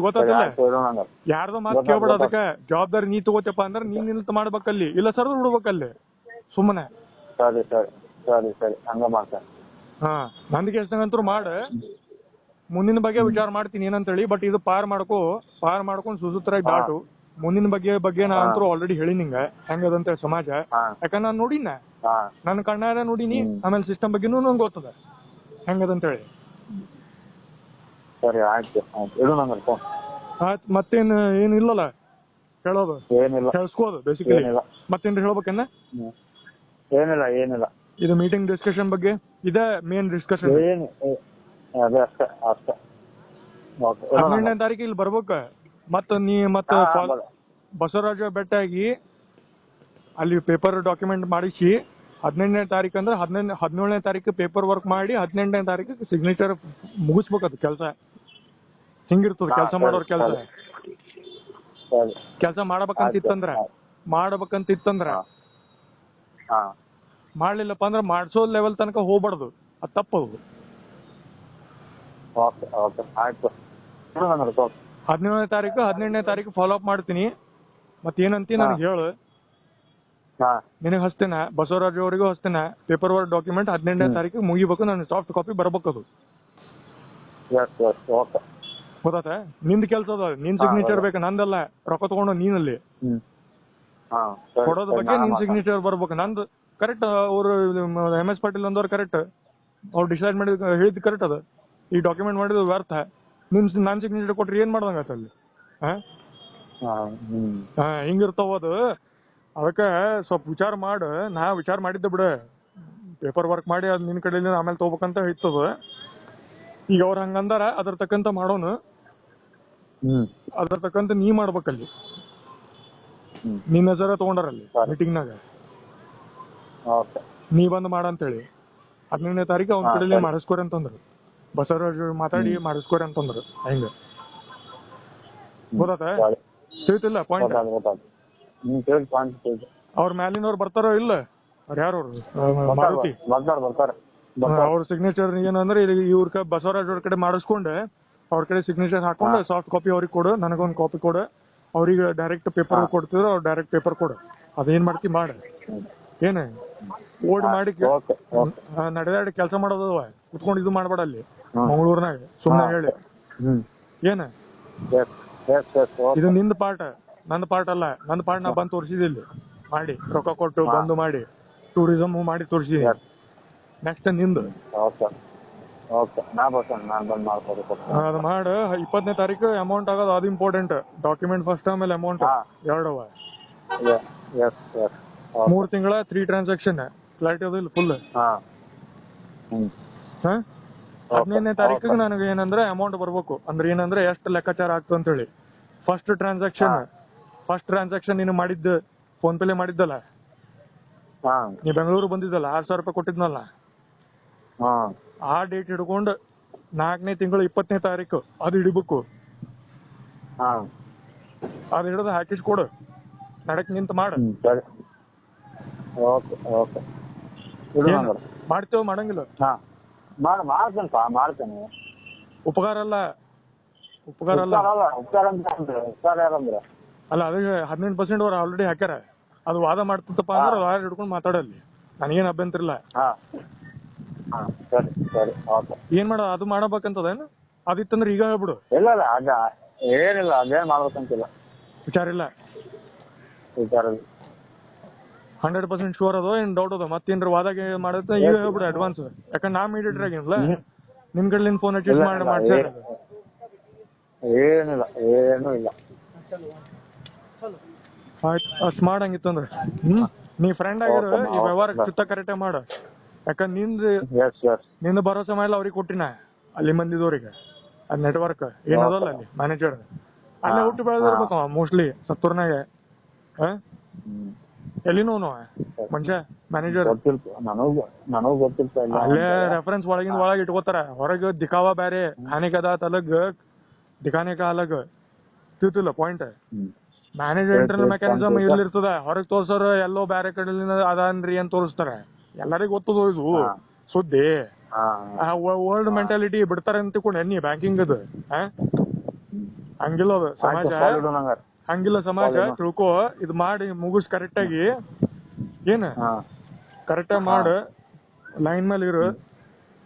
ಗೊತ್ತಾಗಿಲ್ಲ. ಯಾರ್ದೋ ಮಾತು ಕೇಳ್ಬೇಡ. ಅದಕ್ಕೆ ಜವಾಬ್ದಾರಿ ನೀ ತಗೋತಪ್ಪ ಅಂದ್ರೆ ನೀನ್ ನಿಲ್ತ ಮಾಡ್ಬೇಕಲ್ಲಿ, ಇಲ್ಲ ಸರ್ ಬಿಡ್ಬೇಕಲ್ಲಿ ಸುಮ್ಮನೆ. ಸರಿ ಹಂಗ ಮಾಡ್ತೇನೆ. ನಂದಿಗೆ ಎಷ್ಟಂತೂ ಮಾಡ. ಮುಂದಿನ ಬಗ್ಗೆ ವಿಚಾರ ಮಾಡ್ತೀನಿ ಏನಂತೇಳಿ. ಬಟ್ ಇದು ಪಾರ್ ಮಾಡ್ಕೊಂಡು ಸುಸೂತ್ರಾಗಿ ದಾಟು. ಮುಂದಿನ ಬಗ್ಗೆ ನಾ ಅಂತೂ ಆಲ್ರೆಡಿ ಹೇಳಿ ನಿಂಗ ಹೆಂಗದಂತ ಸಮಾಜ. ಯಾಕಂದ್ರೆ ನಾನು ನೋಡಿನ, ನನ್ನ ಕಣ್ಣಾರ ನೋಡಿನಿ. ಆಮೇಲೆ ಸಿಸ್ಟಮ್ ಬಗ್ಗೆನೂ ನಂಗೆ ಗೊತ್ತದ ಹೆಂಗದಂತೇಳಿ. ಸರಿ ಆಯ್ತು ಆಯ್ತು. ಮತ್ತೇನ್ ಏನಿಲ್ಲಲ್ಲ ಹೇಳೋದು, ಕೇಳಿಸ್ಕೋದು ಬೇಸಿಕಲಿ. ಮತ್ತೇನ್ರಿ ಹೇಳ್ಬೇಕನ್ನ? ಏನಿಲ್ಲ. ಇದು ಮೀಟಿಂಗ್ ಡಿಸ್ಕಷನ್ ಬಗ್ಗೆ ಇದೇ ಮೇನ್ ಡಿಸ್ಕಷನ್. 12ನೇ ತಾರೀಕು ಇಲ್ಲಿ ಬರ್ಬೇಕ. ಮತ್ತೆ ಬಸವರಾಜ ಬೆಟ್ಟಾಗಿ ಅಲ್ಲಿ ಪೇಪರ್ ಡಾಕ್ಯುಮೆಂಟ್ ಮಾಡಿಸಿ 18ನೇ ತಾರೀಕು ಅಂದ್ರೆ 17ನೇ ತಾರೀಕು ಪೇಪರ್ ವರ್ಕ್ ಮಾಡಿ 18ನೇ ತಾರೀಕು ಸಿಗ್ನೇಚರ್ ಮುಗಿಸ್ಬೇಕದು ಕೆಲಸ. ಹಿಂಗಿರ್ತದ ಕೆಲಸ ಮಾಡೋರ್ ಕೆಲಸ. ಕೆಲಸ ಮಾಡ್ಬೇಕಂತಿತ್ತಂದ್ರ ಮಾಡ್ಲಿಲ್ಲಪ್ಪ ಅಂದ್ರೆ ಮಾಡ್ಸೋ ಲೆವೆಲ್ ತನಕ ಹೋಗ್ಬಾರ್ದು, ಅದು ತಪ್ಪದು. 17ನೇ ತಾರೀಕು ಫಾಲೋ ಅಪ್ ಮಾಡ್ತೀನಿ. ಮತ್ತೇನಂತಿ ನನಗೆ ಹೇಳು. ನಿನಗೆ ಹಚ್ತೇನೆ, ಬಸವರಾಜ್ ಅವರಿಗೂ ಹಚ್ತೇನೆ. ಪೇಪರ್ ವರ್ಕ್ ಡಾಕ್ಯುಮೆಂಟ್ 18ನೇ ತಾರೀಕು ಮುಗಿಬೇಕು. ನನ್ನ ಸಾಫ್ಟ್ ಕಾಪಿ ಬರ್ಬೇಕದು. ಗೊತ್ತಾತ? ನಿಂದ ಕೆಲಸ ಅದ, ನಿನ್ ಸಿಗ್ನೇಚರ್ ಬೇಕು, ನಂದಲ್ಲ. ರೊಕ್ಕ ತಗೊಂಡು ನೀನಲ್ಲಿ ಕೊಡೋದ್ ಬಗ್ಗೆ ನಿನ್ ಸಿಗ್ನೇಚರ್ ಬರ್ಬೇಕು. ನಂದು ಕರೆಕ್ಟ್. ಅವರು MS ಪಾಟೀಲ್ ಅಂದವ್ರು ಕರೆಕ್ಟ್. ಅವ್ರು ಡಿಸೈಡ್ ಮಾಡಿದ್ ಹೇಳಿದ್ ಕರೆಕ್ಟ್ ಅದ. ಈ ಡಾಕ್ಯುಮೆಂಟ್ ಮಾಡಿದ್ ವ್ಯರ್ಥ. ನಾನ್ ಸಿಗ್ನೇಚರ್ ಕೊಟ್ರಿ ಏನ್ ಮಾಡ್ದಂಗ ಅಲ್ಲಿ? ಹಿಂಗಿರ್ತಾವ ಅದು. ಅದಕ್ಕೆ ಸ್ವಲ್ಪ ವಿಚಾರ ಮಾಡು. ನಾ ವಿಚಾರ ಮಾಡಿದ್ದೆ ಬಿಡ, ಪೇಪರ್ ವರ್ಕ್ ಮಾಡಿ ಅದ್ ನಿನ್ ಕಡೆಯಲ್ಲಿ ಆಮೇಲೆ ತಗೋಬೇಕಂತ ಹೇಳ್ತದ. ಈಗ ಅವ್ರ ಹಂಗಂದಾರ, ಅದ್ರ ತಕ್ಕಂತ ಮಾಡೋನು. ಅದ್ರ ತಕ್ಕಂತ ನೀ ಮಾಡ್ಬೇಕಲ್ಲಿ. ನಿನ್ನ ಹೆಸರ ತಗೊಂಡಾರಲ್ಲಿ ಮೀಟಿಂಗ್ನಾಗ ನೀ ಬಂದ್ ಮಾಡಂತೇಳಿ. 18ನೇ ತಾರೀಕು ಅವ್ನ ಕಡೆಯಲ್ಲಿ ಮಾಡಿಸ್ಕೋರಿ ಅಂತಂದ್ರು. ಬಸವರಾಜ್ ಮಾತಾಡಿ ಮಾಡಿಸ್ಕೋರಿ ಅಂತಂದ್ರು. ಹೆಂಗ ಗೊತ್ತಾತ? ತಿಳಿತಿಲ್ಲ ಪಾಯಿಂಟ್? ಅವ್ರ ಮ್ಯಾಲಿನವ್ರು ಬರ್ತಾರೋ ಇಲ್ಲ? ಅವ್ರ ಯಾರು ಮಾರುತಿ ಅವ್ರ ಸಿಗ್ನೇಚರ್ ಏನಂದ್ರೆ ಇವ್ರ ಬಸವರಾಜ್ ಅವ್ರ ಕಡೆ ಮಾಡಿಸ್ಕೊಂಡೆ ಅವ್ರ ಕಡೆ ಸಿಗ್ನೇಚರ್ ಹಾಕೊಂಡು ಸಾಫ್ಟ್ ಕಾಪಿ ಅವ್ರಿಗೆ ಕೊಡು, ನನಗೊಂದು ಕಾಪಿ ಕೊಡು. ಅವ್ರಿಗೆ ಡೈರೆಕ್ಟ್ ಪೇಪರ್ ಕೊಡ್ತಿದ್ರು, ಅವ್ರು ಡೈರೆಕ್ಟ್ ಪೇಪರ್ ಕೊಡು. ಅದೇನ್ ಮಾಡ್ತಿ ಮಾಡ. ಏನ ಓಡಿ ಮಾಡಿ ನಡೆದಾಡಿ ಕೆಲಸ ಮಾಡೋದು, ಕುತ್ಕೊಂಡು ಇದು ಮಾಡ್ಬೇಡ ಅಲ್ಲಿ ಮಂಗಳೂರ್ನಾಗ ಸುಮ್ಮನೆ ಹೇಳಿ. ಏನ ಇದು ನಿಂದ ಪಾಠ, ನಂದ್ ಪಾಠ ಅಲ್ಲ. ನಂದ್ ಪಾಠ ನಾ ಬಂದು ತೋರಿಸಿದಿಲ್ಲಿ ಮಾಡಿ, ರೊಕ್ಕ ಕೊಟ್ಟು ಬಂದು ಮಾಡಿ, ಟೂರಿಸಮ್ ಮಾಡಿ ತೋರಿಸಿದೀನಿ. ನೆಕ್ಸ್ಟ್ ನಿಂದು ಅದು ಮಾಡು. 20ನೇ ತಾರೀಕು ಅಮೌಂಟ್ ಆಗೋದು ಅದು ಇಂಪಾರ್ಟೆಂಟ್. ಡಾಕ್ಯುಮೆಂಟ್ ಫಸ್ಟ್, ಆಮೇಲೆ ಅಮೌಂಟ್ ಎರಡವ. 3 ತಿಂಗಳ 3 ಟ್ರಾನ್ಸಾಕ್ಷನ್ ಕ್ಲಾರಿಟಿ ಅದು ಇಲ್ಲ ಫುಲ್. 15ನೇ ತಾರೀಕಿಗೆ ನನಗೆ ಏನಂದ್ರೆ ಅಮೌಂಟ್ ಬರ್ಬೇಕು. ಅಂದ್ರೆ ಏನಂದ್ರೆ ಎಷ್ಟು ಲೆಕ್ಕಾಚಾರ ಆಗ್ತದೆ ಅಂತ ಹೇಳಿ. ಫಸ್ಟ್ ಟ್ರಾನ್ಸಾಕ್ಷನ್ ನೀನು ಮಾಡಿದ್ದು ಫೋನ್ ಪೇಲೆ ಮಾಡಿದ್ದಲ್ಲ, ನೀ ಬೆಂಗಳೂರು ಬಂದಿದ್ದಲ್ಲ, 6,000 ರೂಪಾಯಿ ಕೊಟ್ಟಿದ್ನಲ್ಲ, ಆ ಡೇಟ್ ಹಿಡ್ಕೊಂಡು 4ನೇ ತಿಂಗಳು 20ನೇ ತಾರೀಕು ಅದು ಹಿಡಿಬೇಕು. ಅದು ಹಿಡಿದು ಹಾಕಿಸ್ಕೊಡು, ನಡಕ್ ನಿಂತ ಮಾಡು. ಮಾಡ್ತೇವ ಮಾಡಂಗಿಲ್ಲ? ಮಾಡ್ತೇನೆ. ಉಪಕಾರ ಅಲ್ಲ ಅಲ್ಲ. ಅದೇ 18% ಅವ್ರು ಆಲ್ರೆಡಿ ಹಾಕ್ಯಾರ. ಅದು ವಾದ ಮಾಡ್ತಿತ್ತಪ್ಪ ಅಂದ್ರೆ ವಾದ ಹಿಡ್ಕೊಂಡು ಮಾತಾಡಲ್ಲಿ, ನನಗೇನು ಅಭ್ಯಂತರ ಇಲ್ಲ. ಸರಿ ಸರಿ ಓಕೆ. ಏನ್ ಮಾಡ ಅದು ಮಾಡಬೇಕಂತದೇನು? ಅದಿತ್ತಂದ್ರೆ ಈಗ ಹೇಳ್ಬಿಡು. ಇಲ್ಲ ಇಲ್ಲ ಅದ ಏನಿಲ್ಲ, ಅದೇನ್ ಮಾಡ್ಬೇಕಂತಿಲ್ಲ, ವಿಚಾರ ಇಲ್ಲ. ವಿಚಾರ ಇಲ್ಲ. 100% ಶೂರ್ ಅದು, ಏನ್ ಡೌಟ್ ಅದ? ಮತ್ತೇನ್ರ ವಾದಾಗ ಮಾಡುತ್ತೆ ಈಗ ಹೇಳ್ಬಿಡು ಅಡ್ವಾನ್ಸ್. ಯಾಕಂದ್ರೆ ನಾ ಮೀಡಿಯೇಟರ್ ಆಗಿನಲ್ಲ, ನಿಮ್ ಕಡೆಲಿಂದ ಫೋನ್ ಹಚ್ಚಿ ಮಾಡ್ಸಿ. ಏನಿಲ್ಲ ಏನೂ ಇಲ್ಲ. ಆಯ್ತು, ಅಷ್ಟ್ ಮಾಡಂಗಿತ್ತಂದ್ರೆ ನೀ ಫ್ರೆಂಡ್ ಆಗಿರು, ಈ ವ್ಯವಹಾರ ಸುತ್ತ ಕರೆಕ್ಟಾಗಿ ಮಾಡು. ಯಾಕಂದ್ರೆ ನಿಂದು ಭರೋಸೆ ಮಾಡಿಲ್ಲ ಅವ್ರಿಗೆ ಕೊಟ್ಟಿನ ಅಲ್ಲಿ ಮಂದಿದವ್ರಿಗೆ. ಅದ್ ನೆಟ್ವರ್ಕ್ ಏನದಲ್ಲ ಅಲ್ಲಿ ಮ್ಯಾನೇಜರ್ ಅಲ್ಲೇ ಹುಟ್ಟು ಬೆಳೆದಿರ್ಬೇಕ ಮೋಸ್ಟ್ಲಿ ಸತ್ತೂರ್ನಾಗ. ಎಲ್ಲಿನೂ ಮನುಷ್ಯ ಮ್ಯಾನೇಜರ್ ನನಗೂ ಗೊತ್ತಿಲ್ಲ. ಅಲ್ಲೇ ರೆಫರೆನ್ಸ್ ಒಳಗಿಂದ ಒಳಗೆ ಇಟ್ಕೋತಾರ. ಹೊರಗೆ ದಿಖಾವ ಬೇರೆ, ಹಾನಿಕದ ತಲಗ್ ದಿಖಾನೆ ಕಾ ಅಲಗ್ ತಿಳ್ತಿಲ್ಲ ಪಾಯಿಂಟ್. ಮ್ಯಾನೇಜರ್ ಇಂಟರ್ನಲ್ ಮೆಕ್ಯಾನಿಸಮ್ ಇಲ್ಲಿರ್ತದ, ಹೊರಗೆ ತೋರ್ಸೋರು ಎಲ್ಲೋ ಬೇರೆ ಕಡೆಲಿಂದ ಅದನ್ರಿ ಅಂತ ತೋರಿಸ್ತಾರ. ಎಲ್ಲರಿಗೂ ಗೊತ್ತದ ಇದು ಸುದ್ದಿ. ವರ್ಲ್ಡ್ ಮೆಂಟಾಲಿಟಿ ಬಿಡ್ತಾರೆ ಅಂತ ತಿಳ್ಕೊಂಡೆ ನೀ ಬ್ಯಾಂಕಿಂಗ್ ಅದು. ಹಂಗಿಲ್ಲ ಅದು ಸಮಾಜ, ಹಂಗಿಲ್ಲ ಸಮಾಜ ತಿಳ್ಕೊ. ಇದು ಮಾಡಿ ಮುಗಿಸ್ ಕರೆಕ್ಟ್ ಆಗಿ, ಏನ ಕರೆಕ್ಟಾಗಿ ಮಾಡ, ಲೈನ್ ಮೇಲೆ ಇರು.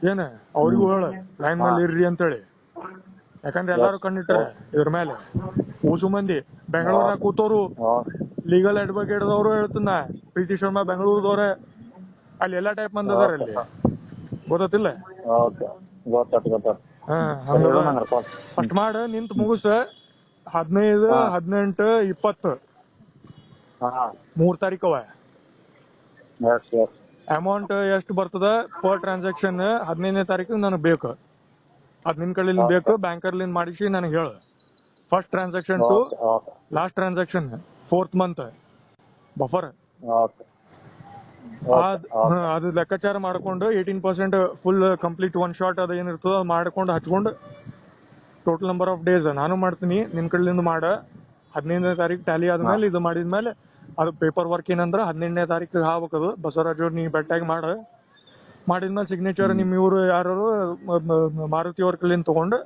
ಏನ ಅವ್ರಿಗೂ ಹೇಳ ಲೈನ್ ಮೇಲೆ ಇರ್ರಿ ಅಂತೇಳಿ. ಯಾಕಂದ್ರೆ ಎಲ್ಲಾರು ಕಣ್ಣಿಟ್ಟಾರೆ ಇದ್ರ ಮೇಲೆ. ಊಸು ಮಂದಿ ಬೆಂಗಳೂರಾಗ ಕೂತವ್ರು, ಲೀಗಲ್ ಅಡ್ವೊಕೇಟ್ದವ್ರು ಹೇಳ್ತನ, ಪ್ರೀತಿ ಶರ್ಮಾ ಬೆಂಗಳೂರದವ್ರೆ, ಅಲ್ಲಿ ಎಲ್ಲಾ ಟೈಪ್ ಮಂದಿ ಅದಾರ ಅಲ್ಲಿ, ಗೊತ್ತಿಲ್ಲ. ಫಸ್ಟ್ ಮಾಡ, ನಿಂತ ಮುಗಿಸ. 15, 18, 20 3 ತಾರೀಕವ. ಅಮೌಂಟ್ ಎಷ್ಟು ಬರ್ತದ ಪರ್ ಟ್ರಾನ್ಸಾಕ್ಷನ್ 15ನೇ ತಾರೀಕು ನನಗೆ ಬೇಕು. ಅದ್ ನಿನ್ ಕಡೆಲಿಂದ ಬೇಕು, ಬ್ಯಾಂಕರ್ಲಿಂದ ಮಾಡಿಸಿ ನನಗೆ ಹೇಳು. First transaction to last transaction 4th month buffer. ಅದು ಲೆಕ್ಕಾಚಾರ ಮಾಡ್ಕೊಂಡು 18% ಫುಲ್ ಕಂಪ್ಲೀಟ್ ಒನ್ ಶಾಟ್ ಅದ ಏನಿರ್ತದ ಅದು ಮಾಡ್ಕೊಂಡು ಹಚ್ಕೊಂಡು ಟೋಟಲ್ ನಂಬರ್ ಆಫ್ ಡೇಸ್ ನಾನು ಮಾಡ್ತೀನಿ. ನಿನ್ ಕಡೆಲಿಂದ ಮಾಡ. 15ನೇ ತಾರೀಕು ಟ್ಯಾಲಿ ಆದ್ಮೇಲೆ ಇದು ಮಾಡಿದ್ಮೇಲೆ ಅದು ಪೇಪರ್ ವರ್ಕ್ ಏನಂದ್ರೆ 18ನೇ ತಾರೀಕು ಆಗ್ಬೇಕದು. ಬಸವರಾಜ್ ಅವ್ರು ನೀ ಬೆಟ್ಟಾಗಿ ಮಾಡಿದ್ಮೇಲೆ ಸಿಗ್ನೇಚರ್ ನಿಮ್ ಇವ್ರು ಯಾರು ಮಾರುತಿ ಅವ್ರ ಕಡೆಯಿಂದ ತಗೊಂಡು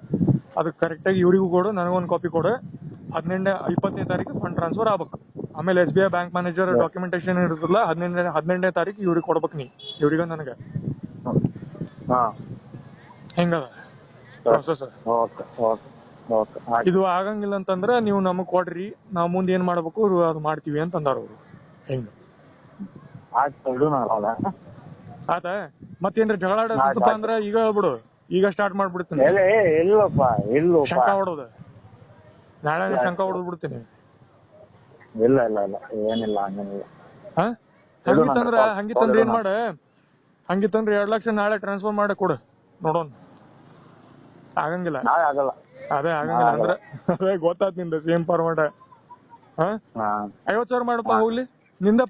ಅದಕ್ಕೆ ಕರೆಕ್ಟಾಗಿ ಇವ್ರಿಗೂ ಕೊಡು, ನನಗೊಂದು ಕಾಪಿ ಕೊಡು. 20ನೇ ತಾರೀಕು ಫಂಡ್ ಟ್ರಾನ್ಸ್ಫರ್ ಆಗ್ಬೇಕು. ಆಮೇಲೆ SBI ಬ್ಯಾಂಕ್ ಮ್ಯಾನೇಜರ್ ಡಾಕ್ಯುಮೆಂಟೇಶನ್ ಇರುತ್ತಲ್ಲ 18ನೇ ತಾರೀಕು ಇವ್ರಿಗೆ ಕೊಡ್ಬೇಕು. ನೀ ಇವ್ರಿಗ ನನಗೆ ಹೆಂಗದ ಪ್ರೊಸೆಸ್. ಇದು ಆಗಂಗಿಲ್ಲ ಅಂತಂದ್ರೆ ನೀವು ನಮಗ್ ಕೊಡ್ರಿ, ನಾವ್ ಮುಂದೆ ಏನ್ ಮಾಡ್ಬೇಕು ಅದು ಮಾಡ್ತೀವಿ ಅಂತ ಅಂದಾರ ಅವ್ರು. ಹೆಂಗ ಆತ ಮತ್ತೇನ್ರಿ ಜಗಳ ಆಡಪ್ಪ ಅಂದ್ರೆ ಈಗ ಹೇಳ್ಬಿಡು, ಈಗ ಸ್ಟಾರ್ಟ್ ಮಾಡ್ಬಿಡ್ತೀನಿ. ಶಂಕ ಹೊಡೋದು ನಾಳೆ ಶಂಕ ಹೊಡೆದ್ ಬಿಡ್ತೀನಿ. ಇಲ್ಲ ಇಲ್ಲ ಇಲ್ಲ ಏನಿಲ್ಲ ಹಂಗೇನಿಲ್ಲ. ಹಂಗಿತ್ತಂದ್ರೆ ಏನ್ ಮಾಡ, ಹಂಗಿತ್ತಂದ್ರೆ 2 ಲಕ್ಷ ನಾಳೆ ಟ್ರಾನ್ಸ್ಫರ್ ಮಾಡಿ ಕೊಡು ನೋಡೋಣ. ಆಗಂಗಿಲ್ಲ, ಅದೇ ಆಗಂಗಿಲ್ಲ ಅಂದ್ರೆ ಅದೇ ಗೊತ್ತಾತ್ ನಿಂದ ಸೇಮ್ ಫಾರ್ಮಾಟ್. 50,000 ಮಾಡಪ್ಪ ಹೋಗ್ಲಿ. ನಿಂದ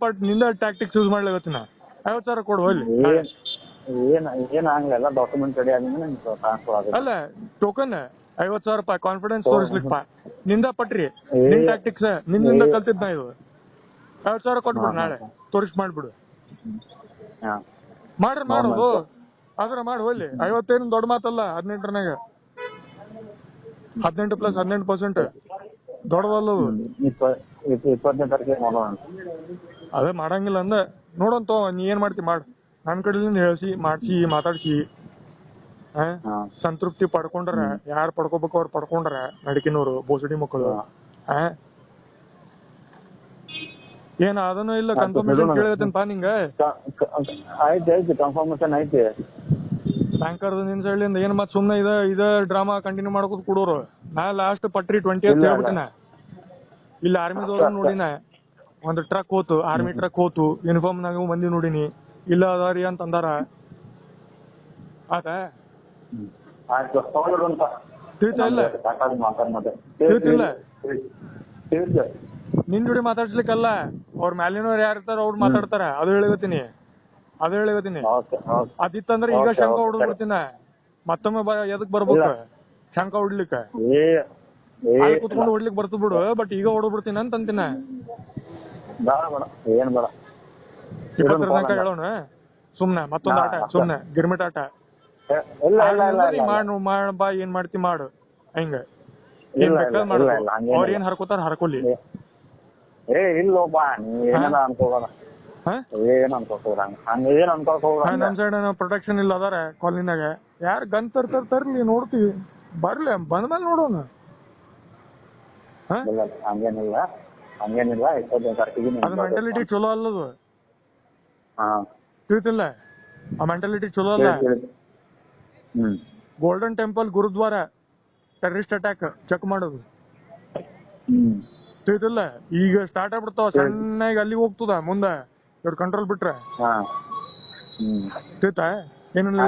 ಟ್ಯಾಕ್ಟಿಕ್ಸ್ ಯೂಸ್ ಮಾಡ್ಲಿಗತ್ತಿನ. 50,000 ಕೊಡು ಹೋಗ್ಲಿ. ಅಲ್ಲ ಟೋಕನ್ 50,000 ರೂಪಾಯಿ ಕಾನ್ಫಿಡೆನ್ಸ್ ತೋರಿಸ್ಲಿಕ್ಕ ನಿಂದ ಪಟ್ರಿ. ನಿನ್ ಟ್ಯಾಕ್ಟಿಕ್ಸ್ ನಿನ್ನಿಂದ ಕಲ್ತಿದ್ ನಾ ಇದು. 50,000 ಕೊಟ್ಬಿಡು ನಾಳೆ ತೋರಿಸ್ ಮಾಡ್ಬಿಡು. ಮಾಡ್ರಿ ಮಾಡೋದು ಆದ್ರ ಮಾಡಿ ಹೋಗ್ಲಿ. 50 ದೊಡ್ಡ ಮಾತಲ್ಲ. 18 + 18% ದೊಡ್ಡದಲ್ಲದು. 20ನೇ ತಾರೀಕಿಗೆ ಮಾಡೋಣ. ಅದೇ ಮಾಡಂಗಿಲ್ಲ ಅಂದ ನೋಡಂತ. ನೀ ಏನ್ ಮಾಡ್ತಿ ಮಾಡ್. ನನ್ ಕಡೆಯಿಂದ ಹೇಳ್ಸಿ ಮಾಡ್ಸಿ ಮಾತಾಡ್ಸಿ ಸಂತೃಪ್ತಿ ಪಡ್ಕೊಂಡ್ರ, ಯಾರು ಪಡ್ಕೋಬೇಕು ಅವ್ರು ಪಡ್ಕೊಂಡ್ರ, ನಡಿಕಿನವ್ರು ಬೋಸಡಿ ಮಕ್ಕಳು. ಏನ ಅದನ್ನು ಇಲ್ಲ ಕನ್ಫರ್ಮೇಶನ್ ಕೇಳತ್ತೇನಪ್ಪ ನಿಂಗ. ಆಯ್ತು ಕನ್ಫರ್ಮೇಶನ್ ಐತಿ. ಬ್ಯಾಂಕರ್ ನಿನ್ ಸೈಡ್ಲಿಂದ ಏನ್ ಮತ್ ಸುಮ್ನೆ ಇದ ಡ್ರಾಮಾ ಕಂಟಿನ್ಯೂ ಮಾಡ್ಕೋತ ಕೊಡೋರು. ನಾ ಲಾಸ್ಟ್ ಪಟ್ರಿ 20th ಹೇಳ್ಬಿಟ್ಟಿನ. ಇಲ್ಲಿ ಆರ್ಮಿದವ್ರು ನೋಡಿನ, ಒಂದು ಟ್ರಕ್ ಹೋತು, ಆರ್ಮಿ ಟ್ರಕ್ ಹೋತು, ಯೂನಿಫಾರ್ಮ್ ನಾಗ ಮಂದಿ ನೋಡಿನಿ. ಇಲ್ಲ ಅದಾರಿ ಅಂತ ಅಂದಾರ. ಆತ ತಿಳಿತಾ ಇಲ್ಲ, ತಿಳಿತಿಲ್ಲ. ನಿನ್ ಜೋಡಿ ಮಾತಾಡ್ಸ್ಲಿಕ್ಕಲ್ಲ, ಅವ್ರ ಮ್ಯಾಲಿನವ್ರು ಯಾರು ಇರ್ತಾರ ಅವ್ರು ಮಾತಾಡ್ತಾರ. ಅದು ಹೇಳಿಗತ್ತೀನಿ. ಅದಿತ್ತಂದ್ರೆ ಈಗ ಶಂಕ ಹೊಡ್ಬಿಡ್ತೀನ. ಮತ್ತೊಮ್ಮೆ ಎದಕ್ ಬರ್ಬೇಕು ಶಂಕ ಹೊಡ್ಲಿಕ್ಕ? ಅಲ್ಲಿ ಕುತ್ಕೊಂಡು ಹೊಡ್ಲಿಕ್ ಬರ್ತು ಬಿಡು, ಬಟ್ ಈಗ ಹೊಡ್ಬಿಡ್ತೀನಿ ಅಂತ ಅಂತೀನ. 20 ತನಕ ಹೇಳೋಣ ಸುಮ್ನೆ. ಮತ್ತೊಂದು ಆಟ ಸುಮ್ನೆ ಗಿರ್ಮಿಟ್ ಆಟ ಬಾ. ಏನ್ ಮಾಡ್ತಿ ಮಾಡು. ಹಿಂಗ ಏನ್ ಬೇಕಾದ್ ಮಾಡು. ಅವ್ರ ಏನ್ ಹರ್ಕೋತಾರ ಹರ್ಕೊಲಿ. ಹಾ ಏನ್ ಅನ್ಕೋಕ್ ಹೋಗ್ರ ಹಂಗ ಏನ್ ಅನ್ಕೋಕ್ ಹೋಗ್ರ ನಮ್ ಸೈಡ್ ಪ್ರೊಟೆಕ್ಷನ್ ಇಲ್ಲ ಅದಾರ ಕಾಲನಿನಾಗ ಯಾರು ಗನ್ ತರ್ಲಿ ನೋಡ್ತೀವಿ ಬರ್ಲಿ ಬಂದ್ಮೇಲೆ ನೋಡೋಣ. ಇಲ್ಲ ಹಂಗೇನಿಲ್ಲ 25ನೇ ತಾರೀಕಿಗೆ ಅದು ಮೆಂಟಾಲಿಟಿ ಚಲೋ ಅಲ್ಲದು. ಹಾ ತಿಳಿತಿಲ್ಲ ಆ ಮೆಂಟಾಲಿಟಿ ಚಲೋ ಅಲ್ಲ. Golden temple gurdwara terrorist attack check ಮಾಡೋದು ತಿಳಿತಿಲ್ಲ. ಈಗ ಸ್ಟಾರ್ಟ್ ಆಗ್ಬಿಡ್ತಾವ ಸಣ್ಣಗೆ ಅಲ್ಲಿಗೆ ಹೋಗ್ತದ ಮುಂದೆ ಇವ್ರ ಕಂಟ್ರೋಲ್ ಬಿಟ್ರೆ ತಿಳಿತಾ ಏನಿಲ್ಲ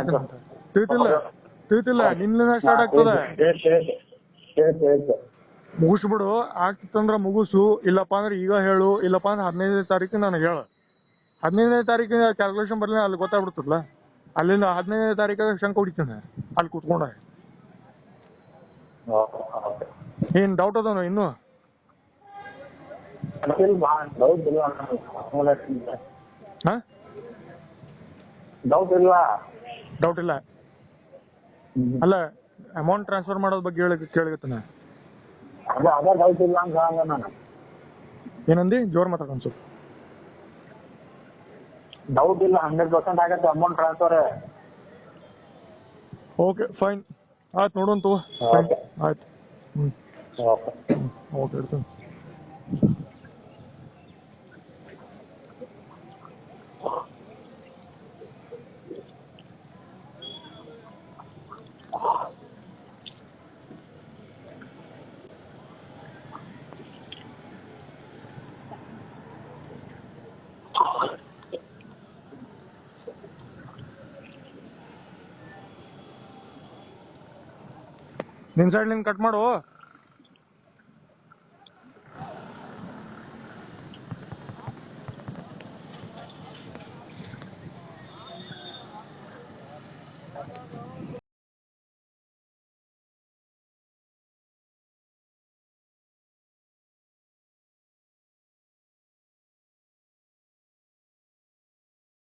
ತಿಳಿತಿಲ್ಲ ನಿನ್ನ ಸ್ಟಾರ್ಟ್ ಆಗ್ತದ. ಮುಗಿಸ್ಬಿಡು ಆಗ್ತಿತ್ತಂದ್ರ ಮುಗಿಸು, ಇಲ್ಲಪ್ಪ ಅಂದ್ರೆ ಈಗ ಹೇಳು, ಇಲ್ಲಪ್ಪ ಅಂದ್ರೆ 15ನೇ ತಾರೀಕು ನನಗೆ ಹೇಳು. 15ನೇ ತಾರೀಕಿನ ಕ್ಯಾಲ್ಕುಲೇಷನ್ ಬರ್ಲಿ ಅಲ್ಲಿ ಗೊತ್ತಾಗ್ಬಿಡ್ತದಲ್ಲ. ಅಲ್ಲಿಂದ 15ನೇ ತಾರೀಕಾಗ ಶಂಕ ಹೊಡಿತಾನೆ ಅಲ್ಲಿ ಕೂತ್ಕೊಂಡ. ಏನ್ ಡೌಟ್ ಅದಾನ ಇನ್ನು? ಡೌಟ್ ಇಲ್ಲ ಅಲ್ಲ. ಅಮೌಂಟ್ ಟ್ರಾನ್ಸ್ಫರ್ ಮಾಡೋದ್ ಬಗ್ಗೆ ಕೇಳಗತ್ತಾನೆ. ಏನಂದಿ? ಜೋರ್ ಮಾತಾಡ ಸ್ವಲ್ಪ. ಡೌಟ್ ಇಲ್ಲ 100% ಆಗತ್ತೆ ಅಮೌಂಟ್ ಟ್ರಾನ್ಸ್ಫರ್. ಓಕೆ ಫೈನ್ ಆಯ್ತು ನೋಡೋಣ ತಗೋ. ಆಯ್ತು ಓಕೆ ಇಡ್ತೀನಿ. ನಿನ್ ಸೈಡ್ ಕಟ್ ಮಾಡು.